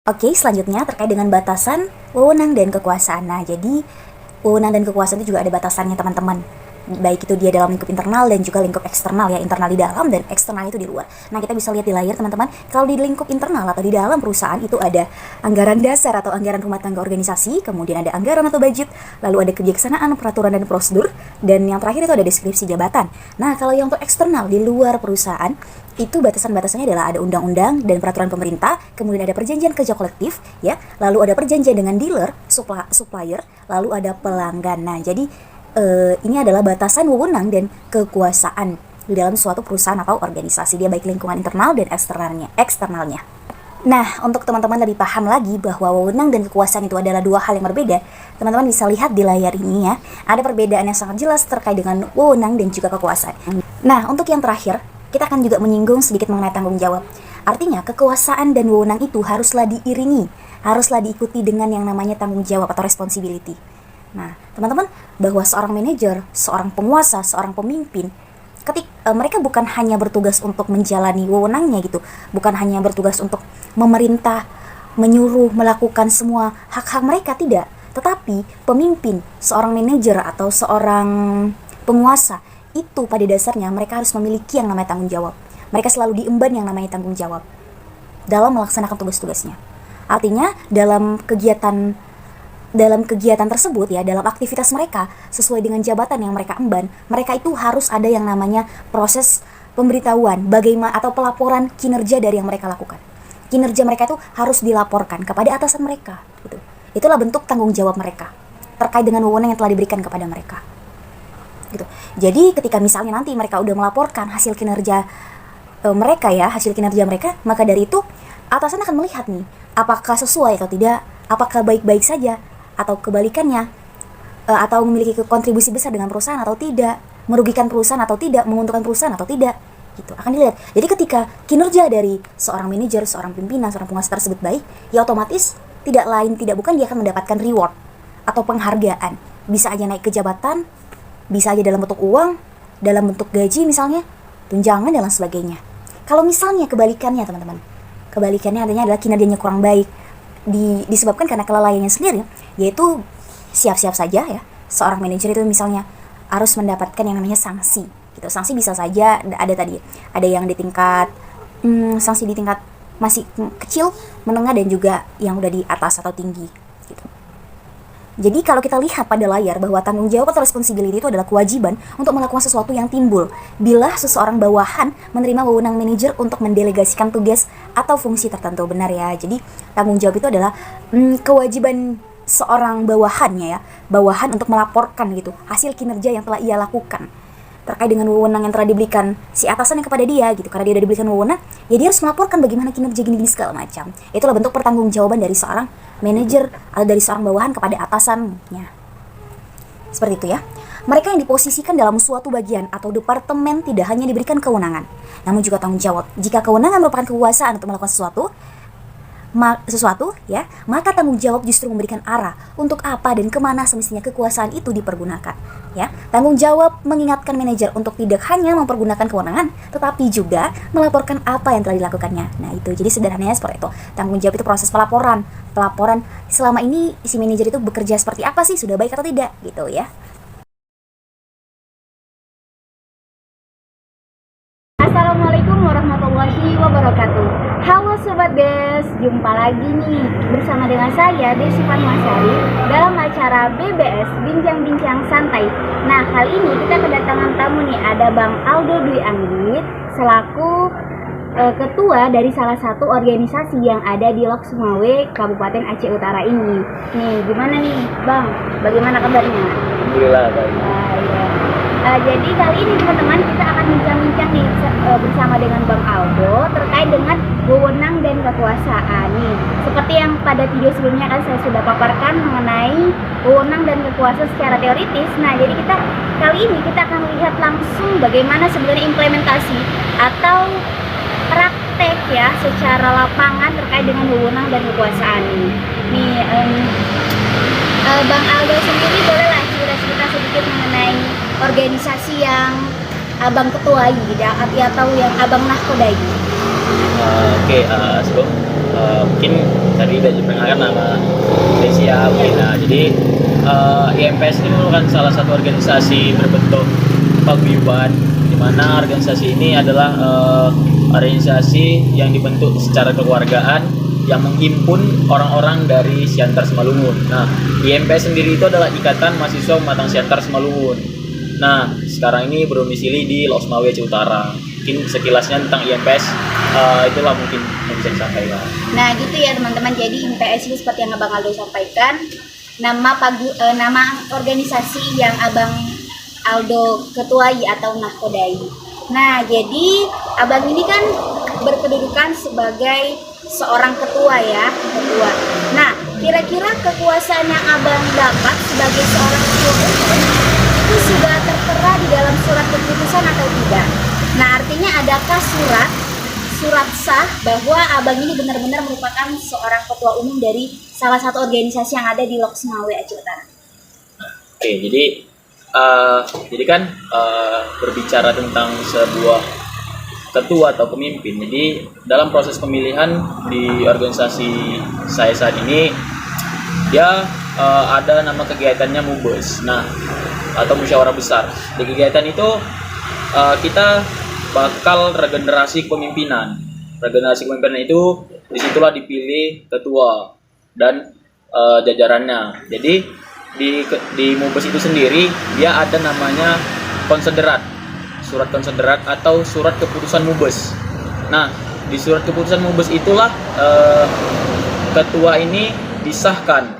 Oke, selanjutnya terkait dengan batasan, wewenang, dan kekuasaan. Nah, jadi wewenang dan kekuasaan itu juga ada batasannya teman-teman. Baik itu dia dalam lingkup internal dan juga lingkup eksternal ya, internal di dalam dan eksternal itu di luar. Nah, kita bisa lihat di layar teman-teman, kalau di lingkup internal atau di dalam perusahaan itu ada anggaran dasar atau anggaran rumah tangga organisasi, kemudian ada anggaran atau budget, lalu ada kebijaksanaan, peraturan dan prosedur, dan yang terakhir itu ada deskripsi jabatan. Nah, kalau yang untuk eksternal di luar perusahaan, itu batasan-batasannya adalah ada undang-undang dan peraturan pemerintah, kemudian ada perjanjian kerja kolektif ya, lalu ada perjanjian dengan dealer, supplier, lalu ada pelanggan. Nah, jadi ini adalah batasan wewenang dan kekuasaan di dalam suatu perusahaan atau organisasi, dia baik lingkungan internal dan eksternalnya. Nah, untuk teman-teman lebih paham lagi bahwa wewenang dan kekuasaan itu adalah dua hal yang berbeda, teman-teman bisa lihat di layar ini ya, ada perbedaan yang sangat jelas terkait dengan wewenang dan juga kekuasaan. Nah, untuk yang terakhir, kita akan juga menyinggung sedikit mengenai tanggung jawab. Artinya, kekuasaan dan wewenang itu haruslah diiringi, haruslah diikuti dengan yang namanya tanggung jawab atau responsibility. Nah, teman-teman, bahwa seorang manajer, seorang penguasa, seorang pemimpin, mereka bukan hanya bertugas untuk menjalani wewenangnya gitu, bukan hanya bertugas untuk memerintah, menyuruh, melakukan semua hak-hak mereka, tidak. Tetapi pemimpin, seorang manajer atau seorang penguasa, itu pada dasarnya mereka harus memiliki yang namanya tanggung jawab. Mereka selalu diemban yang namanya tanggung jawab dalam melaksanakan tugas-tugasnya. Artinya dalam kegiatan tersebut ya, dalam aktivitas mereka sesuai dengan jabatan yang mereka emban, mereka itu harus ada yang namanya proses pemberitahuan bagaimana atau pelaporan kinerja dari yang mereka lakukan. Kinerja mereka itu harus dilaporkan kepada atasan mereka gitu. Itulah bentuk tanggung jawab mereka terkait dengan wewenang yang telah diberikan kepada mereka. Gitu. Jadi ketika misalnya nanti mereka udah melaporkan hasil kinerja mereka ya, hasil kinerja mereka, maka dari itu atasan akan melihat nih apakah sesuai atau tidak, apakah baik-baik saja atau kebalikannya, atau memiliki kontribusi besar dengan perusahaan atau tidak, merugikan perusahaan atau tidak, menguntungkan perusahaan atau tidak, gitu akan dilihat. Jadi ketika kinerja dari seorang manajer, seorang pimpinan, seorang penguasa tersebut baik, ya otomatis tidak lain tidak bukan dia akan mendapatkan reward atau penghargaan. Bisa aja naik ke jabatan, bisa aja dalam bentuk uang, dalam bentuk gaji misalnya, tunjangan dan lain sebagainya. Kalau misalnya kebalikannya teman-teman, kebalikannya artinya adalah kinerjanya kurang baik, disebabkan karena kelalaiannya sendiri, yaitu siap-siap saja ya, seorang manajer itu misalnya harus mendapatkan yang namanya sanksi gitu. Sanksi bisa saja ada yang di tingkat sanksi di tingkat masih kecil, menengah, dan juga yang udah di atas atau tinggi gitu. Jadi kalau kita lihat pada layar bahwa tanggung jawab atau responsibility itu adalah kewajiban untuk melakukan sesuatu yang timbul bila seseorang bawahan menerima wewenang manajer untuk mendelegasikan tugas atau fungsi tertentu. Benar ya. Jadi tanggung jawab itu adalah kewajiban seorang bawahannya ya, bawahan untuk melaporkan gitu hasil kinerja yang telah ia lakukan terkait dengan wewenang yang telah diberikan si atasannya kepada dia gitu. Karena dia sudah diberikan wewenang, ya dia harus melaporkan bagaimana kinerja gini-gini segala macam. Itulah bentuk pertanggungjawaban dari seorang manajer atau dari seorang bawahan kepada atasannya. Seperti itu ya. Mereka yang diposisikan dalam suatu bagian atau departemen tidak hanya diberikan kewenangan, namun juga tanggung jawab. Jika kewenangan merupakan kekuasaan untuk melakukan sesuatu ya, maka tanggung jawab justru memberikan arah untuk apa dan kemana semestinya kekuasaan itu dipergunakan ya. Tanggung jawab mengingatkan manajer untuk tidak hanya mempergunakan kewenangan, tetapi juga melaporkan apa yang telah dilakukannya. Nah itu, jadi sederhananya seperti itu. Tanggung jawab itu proses pelaporan selama ini si manajer itu bekerja seperti apa sih, sudah baik atau tidak gitu ya. Assalamualaikum warahmatullahi wabarakatuh. Halo Sobat Des, jumpa lagi nih bersama dengan saya Desi Fatmasari dalam acara BBS Bincang-Bincang Santai. Nah kali ini kita kedatangan tamu nih, ada Bang Aldo Dwi Anggit selaku ketua dari salah satu organisasi yang ada di Lok Sumawe, Kabupaten Aceh Utara ini. Nih gimana nih Bang, bagaimana kabarnya? Alhamdulillah baik. Jadi kali ini teman-teman kita akan bincang-bincang nih bersama dengan Bang Aldo terkait dengan wewenang dan kekuasaan nih. Seperti yang pada video sebelumnya kan saya sudah paparkan mengenai wewenang dan kekuasaan secara teoritis. Nah, jadi kali ini kita akan lihat langsung bagaimana sebenarnya implementasi atau praktek ya secara lapangan terkait dengan wewenang dan kekuasaan ini. Nih, Bang Aldo sendiri bolehlah cerita sedikit mengenai organisasi yang Abang ketuai atau yang Abang nahkodai. Sebelum mungkin tadi udah diperkenalkan nama Desia mungkin. Jadi IMPS ini merupakan salah satu organisasi berbentuk paguyuban, di mana organisasi ini adalah organisasi yang dibentuk secara kekeluargaan yang menghimpun orang-orang dari Siantar Simalungun. Nah, IMPS sendiri itu adalah Ikatan Mahasiswa Pematang Siantar Simalungun. Nah, sekarang ini berdomisili di Lok Sumawe, Aceh Utara. Mungkin sekilasnya tentang IMPS itulah mungkin yang bisa disampaikan. Nah, gitu ya teman-teman. Jadi IMPS itu seperti yang Abang Aldo sampaikan, nama organisasi yang Abang Aldo ketuai atau nahkodai. Nah, jadi Abang ini kan berkedudukan sebagai seorang ketua ya, ketua. Nah, kira-kira kekuasaan yang Abang dapat sebagai seorang ketua itu sudah tertera di dalam surat keputusan atau tidak? Nah, artinya adakah surat sah bahwa Abang ini benar-benar merupakan seorang ketua umum dari salah satu organisasi yang ada di Lok Sumawe, Aceh Utara? Oke, jadi kan berbicara tentang sebuah ketua atau pemimpin. Jadi dalam proses pemilihan di organisasi saya saat ini, dia ada nama kegiatannya MUBES. Nah, atau musyawarah besar. Di kegiatan itu kita bakal regenerasi kepemimpinan. Regenerasi kepemimpinan itu disitulah dipilih ketua dan jajarannya. Jadi di MUBES itu sendiri dia ada namanya konsiderat, surat konsiderat atau surat keputusan MUBES. Nah, di surat keputusan MUBES itulah ketua ini disahkan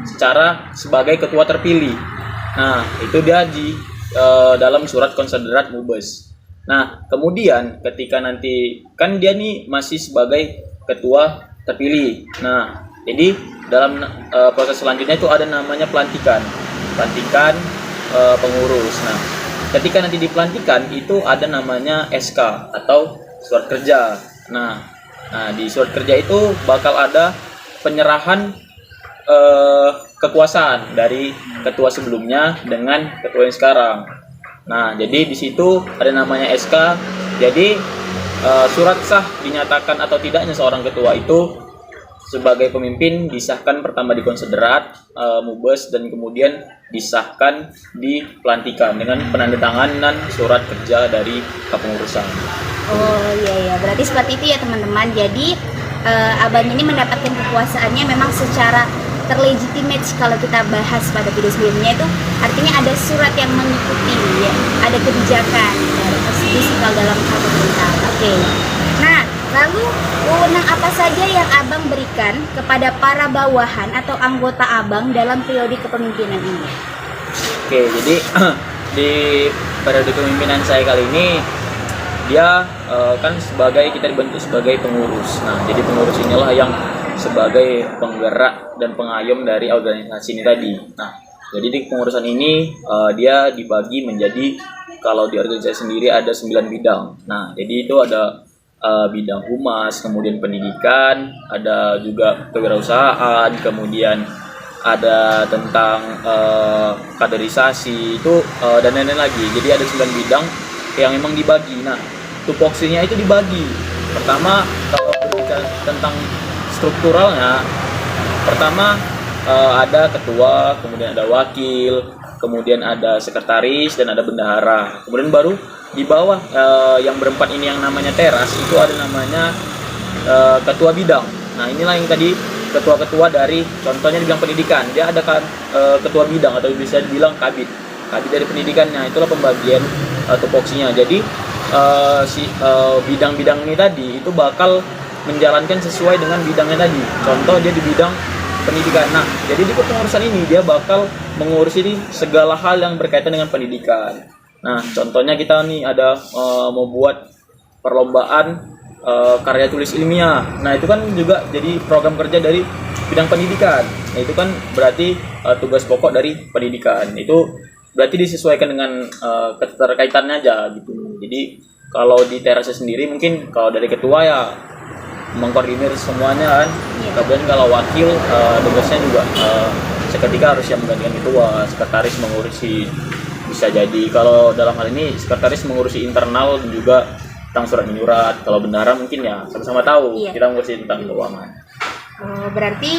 secara sebagai ketua terpilih. Nah, itu dia di dalam surat konsiderat MUBES. Nah, kemudian ketika nanti kan dia nih masih sebagai ketua terpilih. Nah, jadi dalam proses selanjutnya itu ada namanya pelantikan. Pelantikan pengurus. Nah, ketika nanti dipelantikan itu ada namanya SK atau surat kerja. Nah, di surat kerja itu bakal ada penyerahan kekuasaan dari ketua sebelumnya dengan ketua yang sekarang. Nah, jadi di situ ada namanya SK. Jadi surat sah dinyatakan atau tidaknya seorang ketua itu sebagai pemimpin disahkan pertama di konsiderat, mubes, dan kemudian disahkan di pelantikan dengan penandatanganan surat kerja dari kepengurusan. Oh iya, berarti seperti itu ya teman-teman. Jadi abang ini mendapatkan kekuasaannya memang secara terlegitimate. Kalau kita bahas pada video sebelumnya itu artinya ada surat yang mengikuti ya, ada kebijakan dari fiskal dalam hal pemerintahan. Oke. Nah, lalu wewenang apa saja yang abang berikan kepada para bawahan atau anggota abang dalam periode kepemimpinan ini? Oke, jadi di periode kepemimpinan saya kali ini dia kan kita dibentuk sebagai pengurus. Nah, jadi pengurus inilah yang sebagai penggerak dan pengayom dari organisasi ini tadi. Nah, jadi di pengurusan ini dia dibagi menjadi, kalau di organisasi sendiri ada 9 bidang. Nah, jadi itu ada bidang humas, kemudian pendidikan, ada juga kewirausahaan, kemudian ada tentang kaderisasi itu dan lain-lain lagi. Jadi ada 9 bidang yang memang dibagi. Nah, tupoksinya itu dibagi. Pertama, kalau berbicara tentang strukturalnya, pertama ada ketua, kemudian ada wakil, kemudian ada sekretaris, dan ada bendahara. Kemudian baru di bawah yang berempat ini yang namanya teras itu ada namanya ketua bidang. Nah, inilah yang tadi ketua-ketua dari, contohnya di bidang pendidikan, dia ada kan ketua bidang atau bisa dibilang kabid dari pendidikannya. Itulah pembagian tupoksinya. Jadi bidang-bidang ini tadi itu bakal menjalankan sesuai dengan bidangnya tadi. Contoh dia di bidang pendidikan. Nah, jadi di kepengurusan ini dia bakal mengurusi segala hal yang berkaitan dengan pendidikan. Nah, contohnya kita nih ada mau buat perlombaan karya tulis ilmiah. Nah, itu kan juga jadi program kerja dari bidang pendidikan. Nah, itu kan berarti tugas pokok dari pendidikan. Itu berarti disesuaikan dengan keterkaitannya aja gitu. Jadi kalau di terasnya sendiri mungkin kalau dari ketua ya mengkoordinir semuanya kan. Kemudian kalau wakil tugasnya juga seketika harus yang menggantikan ketua. Sekretaris mengurusi, bisa jadi kalau dalam hal ini sekretaris mengurusi internal dan juga tentang surat menyurat. Kalau bendahara mungkin ya sama-sama tahu kita mengurusi tentang keuangan. Berarti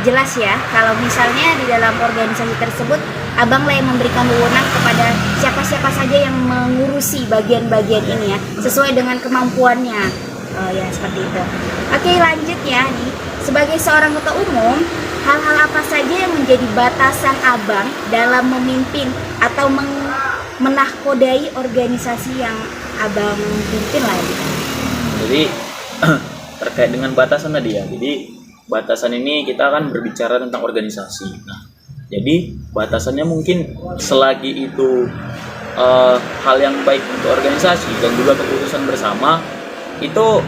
jelas ya kalau misalnya di dalam organisasi tersebut abang lah yang memberikan wewenang kepada siapa-siapa saja yang mengurusi bagian-bagian ini ya sesuai dengan kemampuannya. Ya seperti itu. Oke, lanjut ya nih. Sebagai seorang ketua umum, hal-hal apa saja yang menjadi batasan abang dalam memimpin atau menahkodai organisasi yang abang pimpin lah gitu? Jadi terkait dengan batasan tadi ya. Jadi batasan ini kita akan berbicara tentang organisasi. Nah, jadi batasannya mungkin selagi itu hal yang baik untuk organisasi dan juga keputusan bersama itu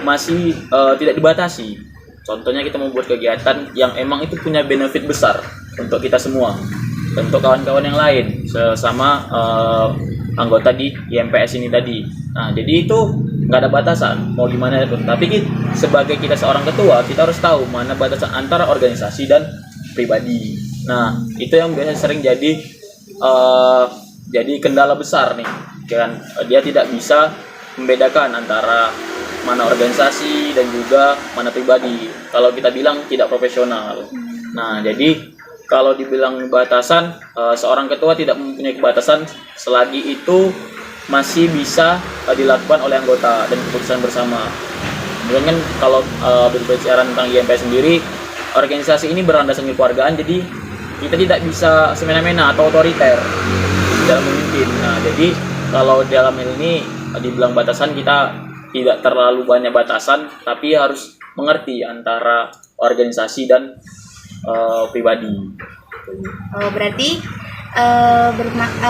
masih tidak dibatasi. Contohnya kita membuat kegiatan yang emang itu punya benefit besar untuk kita semua, untuk kawan-kawan yang lain sesama anggota di IMPS ini tadi. Nah, jadi itu nggak ada batasan mau gimana pun. Tapi sebagai kita seorang ketua, kita harus tahu mana batasan antara organisasi dan pribadi. Nah, itu yang biasa sering jadi kendala besar nih, kan dia tidak bisa membedakan antara mana organisasi dan juga mana pribadi. Kalau kita bilang tidak profesional. Nah, jadi kalau dibilang batasan, seorang ketua tidak mempunyai batasan selagi itu masih bisa dilakukan oleh anggota dan keputusan bersama. Kemudian kan kalau berbicara tentang IMPS sendiri, organisasi ini berlandaskan kekeluargaan, jadi kita tidak bisa semena-mena atau otoriter dalam memimpin. Nah, jadi kalau dalam hal ini dibilang batasan, kita tidak terlalu banyak batasan, tapi harus mengerti antara organisasi dan pribadi. Berarti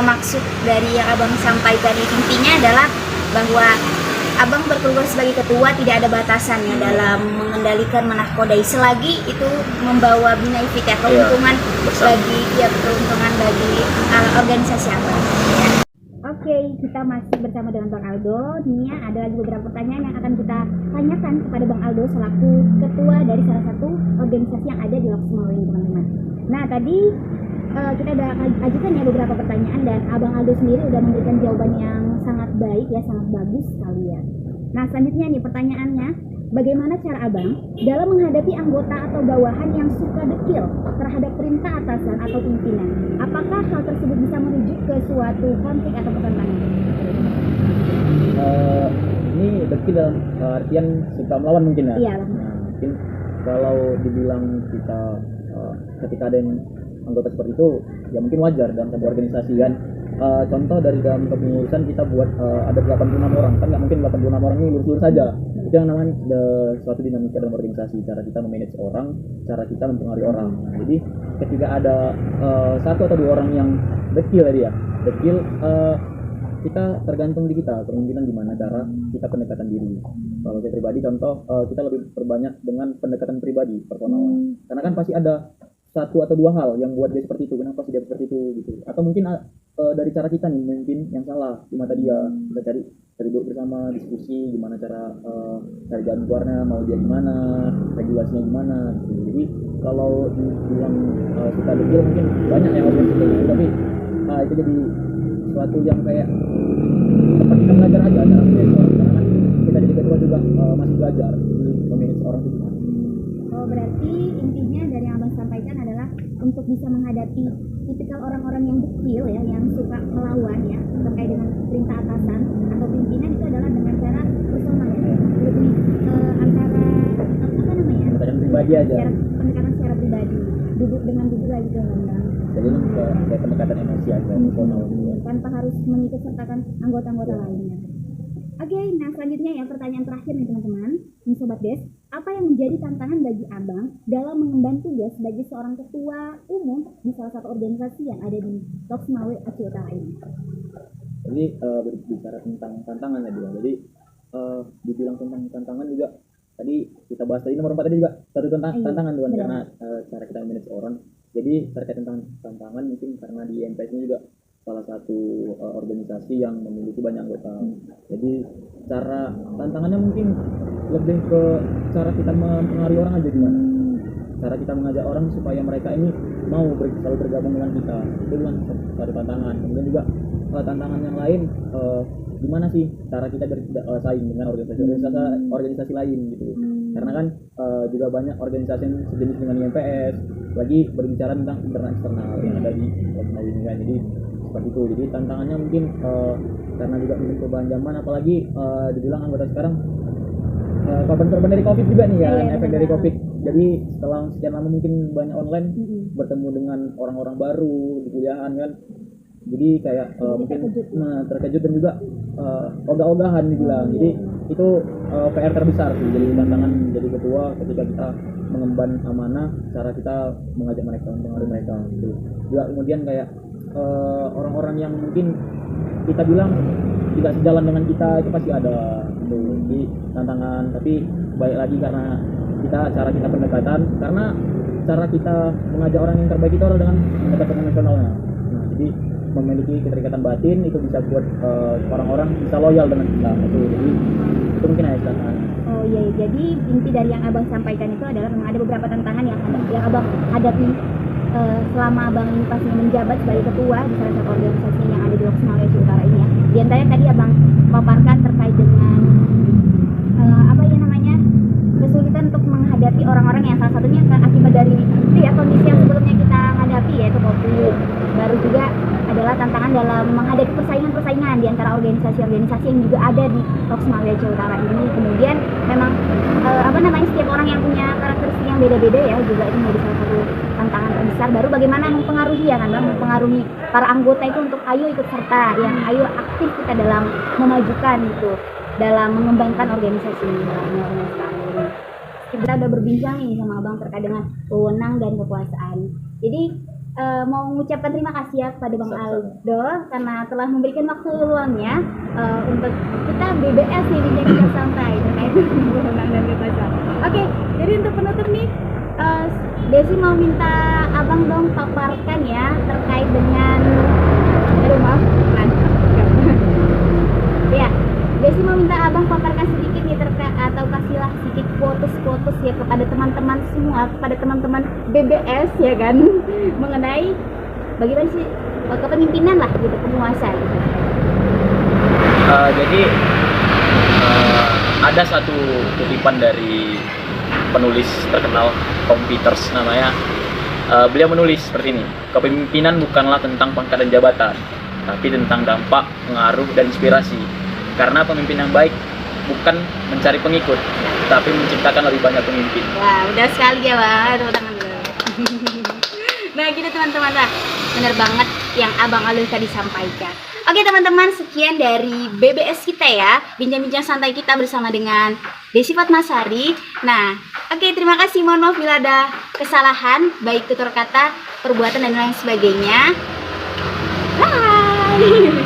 maksud dari yang abang sampaikan intinya adalah bahwa abang berkeluar sebagai ketua tidak ada batasannya dalam mengendalikan menahkodai selagi itu membawa benefit ya, keuntungan bagi keuntungan bagi organisasi abang. Oke, kita masih bersama dengan Bang Aldo. Nia, ada lagi beberapa pertanyaan yang akan kita tanyakan kepada Bang Aldo selaku ketua dari salah satu organisasi yang ada di Loksmawe ini, teman-teman. Nah, tadi kita udah ajukan ya beberapa pertanyaan dan Abang Aldo sendiri udah memberikan jawaban yang sangat baik ya, sangat bagus sekali ya. Nah, selanjutnya nih pertanyaannya, bagaimana cara Abang dalam menghadapi anggota atau bawahan yang suka dekil terhadap perintah atasan atau pimpinan? Apakah hal tersebut bisa merujuk ke suatu konflik atau pertentangan? Ini dekil dalam artian suka melawan mungkin ya? Iya. Nah, mungkin kalau dibilang kita ketika ada yang anggota seperti itu, ya mungkin wajar dalam satu organisasi kan. Contoh dari dalam kepengurusan kita buat ada 86 orang, kan nggak mungkin 86 orang ini lurus-lurus saja. Itu yang namanya suatu dinamika dalam organisasi, cara kita memanage orang, cara kita mempengaruhi orang. Nah, jadi ketika ada satu atau dua orang yang dekil tadi ya, dekil kita tergantung di kita, kemungkinan gimana cara kita pendekatan diri. Kalau saya pribadi contoh, kita lebih perbanyak dengan pendekatan pribadi, personal. Karena kan pasti ada satu atau dua hal yang buat dia seperti itu, kenapa sih dia seperti itu gitu. Atau mungkin dari cara kita nih memimpin yang salah di mata dia. Kita cari duduk bersama, diskusi gimana cara cari jalan keluarnya, mau dia gimana, regulasinya gimana gitu. Jadi kalau dibilang kita dekil mungkin banyak yang audiens itu, tapi itu jadi suatu yang kayak tempat kita belajar aja cara memanage orang, karena kan kita jadi ketua juga masih belajar memanage orang itu gimana. Oh, berarti intinya dari yang Abang sampaikan adalah untuk bisa menghadapi tipikal orang-orang yang dekil ya, yang suka melawan ya terkait dengan perintah atasan atau pimpinan, itu adalah dengan cara personal ya, lebih antara apa namanya? Pendekatan pribadi aja. Pendekatan secara pribadi, duduk lagi dengan Bang. Jadi ini kayak pendekatan emosi aja, personal gitu. Tanpa harus mengikut sertakan anggota-anggota lainnya. Oke, nah selanjutnya ya pertanyaan terakhir nih teman-teman, nih Sobat Des, apa yang menjadi tantangan bagi Abang dalam mengemban tugas sebagai seorang ketua umum di salah satu organisasi yang ada di Loksmawe Aceh Utara ini? Jadi berbicara tentang tantangan tadi ya, jadi dibilang tentang tantangan juga tadi kita bahas tadi nomor 4 tadi juga satu tantangan juga karena cara kita manage orang. Jadi terkait tentang tantangan mungkin karena di MPS ini juga salah satu organisasi yang memiliki banyak anggota. Jadi cara tantangannya mungkin lebih ke cara kita mempengaruhi orang aja gimana. Cara kita mengajak orang supaya mereka ini mau selalu bergabung dengan kita. Itu kan satu tantangan. Kemudian juga tantangan yang lain gimana sih cara kita bersaing dengan organisasi lain gitu. Karena kan juga banyak organisasi yang sejenis dengan IMPS, lagi berbicara tentang internal eksternal yang ada di Loksmawe ini kan. Jadi seperti itu. Jadi tantangannya mungkin karena juga mungkin perubahan zaman, apalagi dibilang anggota sekarang korban dari COVID juga nih kan, efek dari COVID. Jadi setelah sekian lama mungkin banyak online, bertemu dengan orang-orang baru di kuliahan kan. Jadi kayak mungkin terkejut dan juga ogah-ogahan dibilang. Jadi itu PR terbesar sih. Jadi tantangan jadi ketua ketika kita mengemban amanah, cara kita mengajak mereka, mempengaruhi mereka gitu. Juga kemudian kayak orang-orang yang mungkin kita bilang tidak sejalan dengan kita itu pasti ada gitu. Jadi tantangan, tapi baik lagi karena cara kita pendekatan, karena cara kita mengajak orang yang terbaik itu adalah dengan pendekatan emosionalnya. Nah, jadi memiliki keterikatan batin itu bisa buat orang-orang bisa loyal dengan kita itu. Jadi itu mungkin ada tantangan. Oh iya, jadi inti dari yang Abang sampaikan itu adalah memang ada beberapa tantangan yang Abang hadapi selama Abang ini pastinya menjabat sebagai ketua di salah satu organisasi yang ada di Loksmawe Aceh Utara ini ya. Di antaranya tadi Abang paparkan terkait dengan kesulitan untuk menghadapi orang-orang yang salah satunya akibat dari itu ya, kondisi yang sebelumnya kita hadapi yaitu COVID. Baru juga adalah tantangan dalam menghadapi persaingan di antara organisasi-organisasi yang juga ada di Loksmawe Aceh Utara ini. Kemudian memang setiap orang yang punya karakteristik yang beda-beda ya, juga itu menjadi salah satu tantangan terbesar. Baru bagaimana mempengaruhi ya kan, mempengaruhi para anggota itu untuk ayo ikut serta, yang ayo aktif kita dalam memajukan itu, dalam mengembangkan organisasi ini. Kita udah berbincang nih sama Abang terkait dengan wewenang dan kekuasaan. Jadi mau mengucapkan terima kasih ya kepada Bang Sama-sama. Aldo karena telah memberikan waktu luangnya untuk kita BBS nih bincang santai terkait dengan wewenang dan kekuasaan. Oke, jadi untuk penutup nih, Desi mau minta abang dong paparkan ya terkait dengan, aduh maaf, ya. Desi mau minta abang paparkan sedikit nih terkait atau kasihlah sedikit quotes ya kepada teman-teman semua, kepada teman-teman BBS ya kan, mengenai bagaimana sih kepemimpinan lah gitu, penguasa gitu. Jadi ada satu kutipan dari penulis terkenal Tom Peters namanya. Beliau menulis seperti ini: kepemimpinan bukanlah tentang pangkat dan jabatan, tapi tentang dampak, pengaruh, dan inspirasi. Karena pemimpin yang baik bukan mencari pengikut, tapi menciptakan lebih banyak pemimpin. Wah, udah sekali ya Bang, tepuk tangan dulu. Nah gitu teman-teman lah, bener banget yang Abang Aldo tadi sampaikan. Oke teman-teman, sekian dari BBS kita ya, bincang-bincang santai kita bersama dengan Desi Fatmasari. Nah, oke, terima kasih, mohon maaf bila ada kesalahan, baik tutur kata, perbuatan dan lain sebagainya. Bye.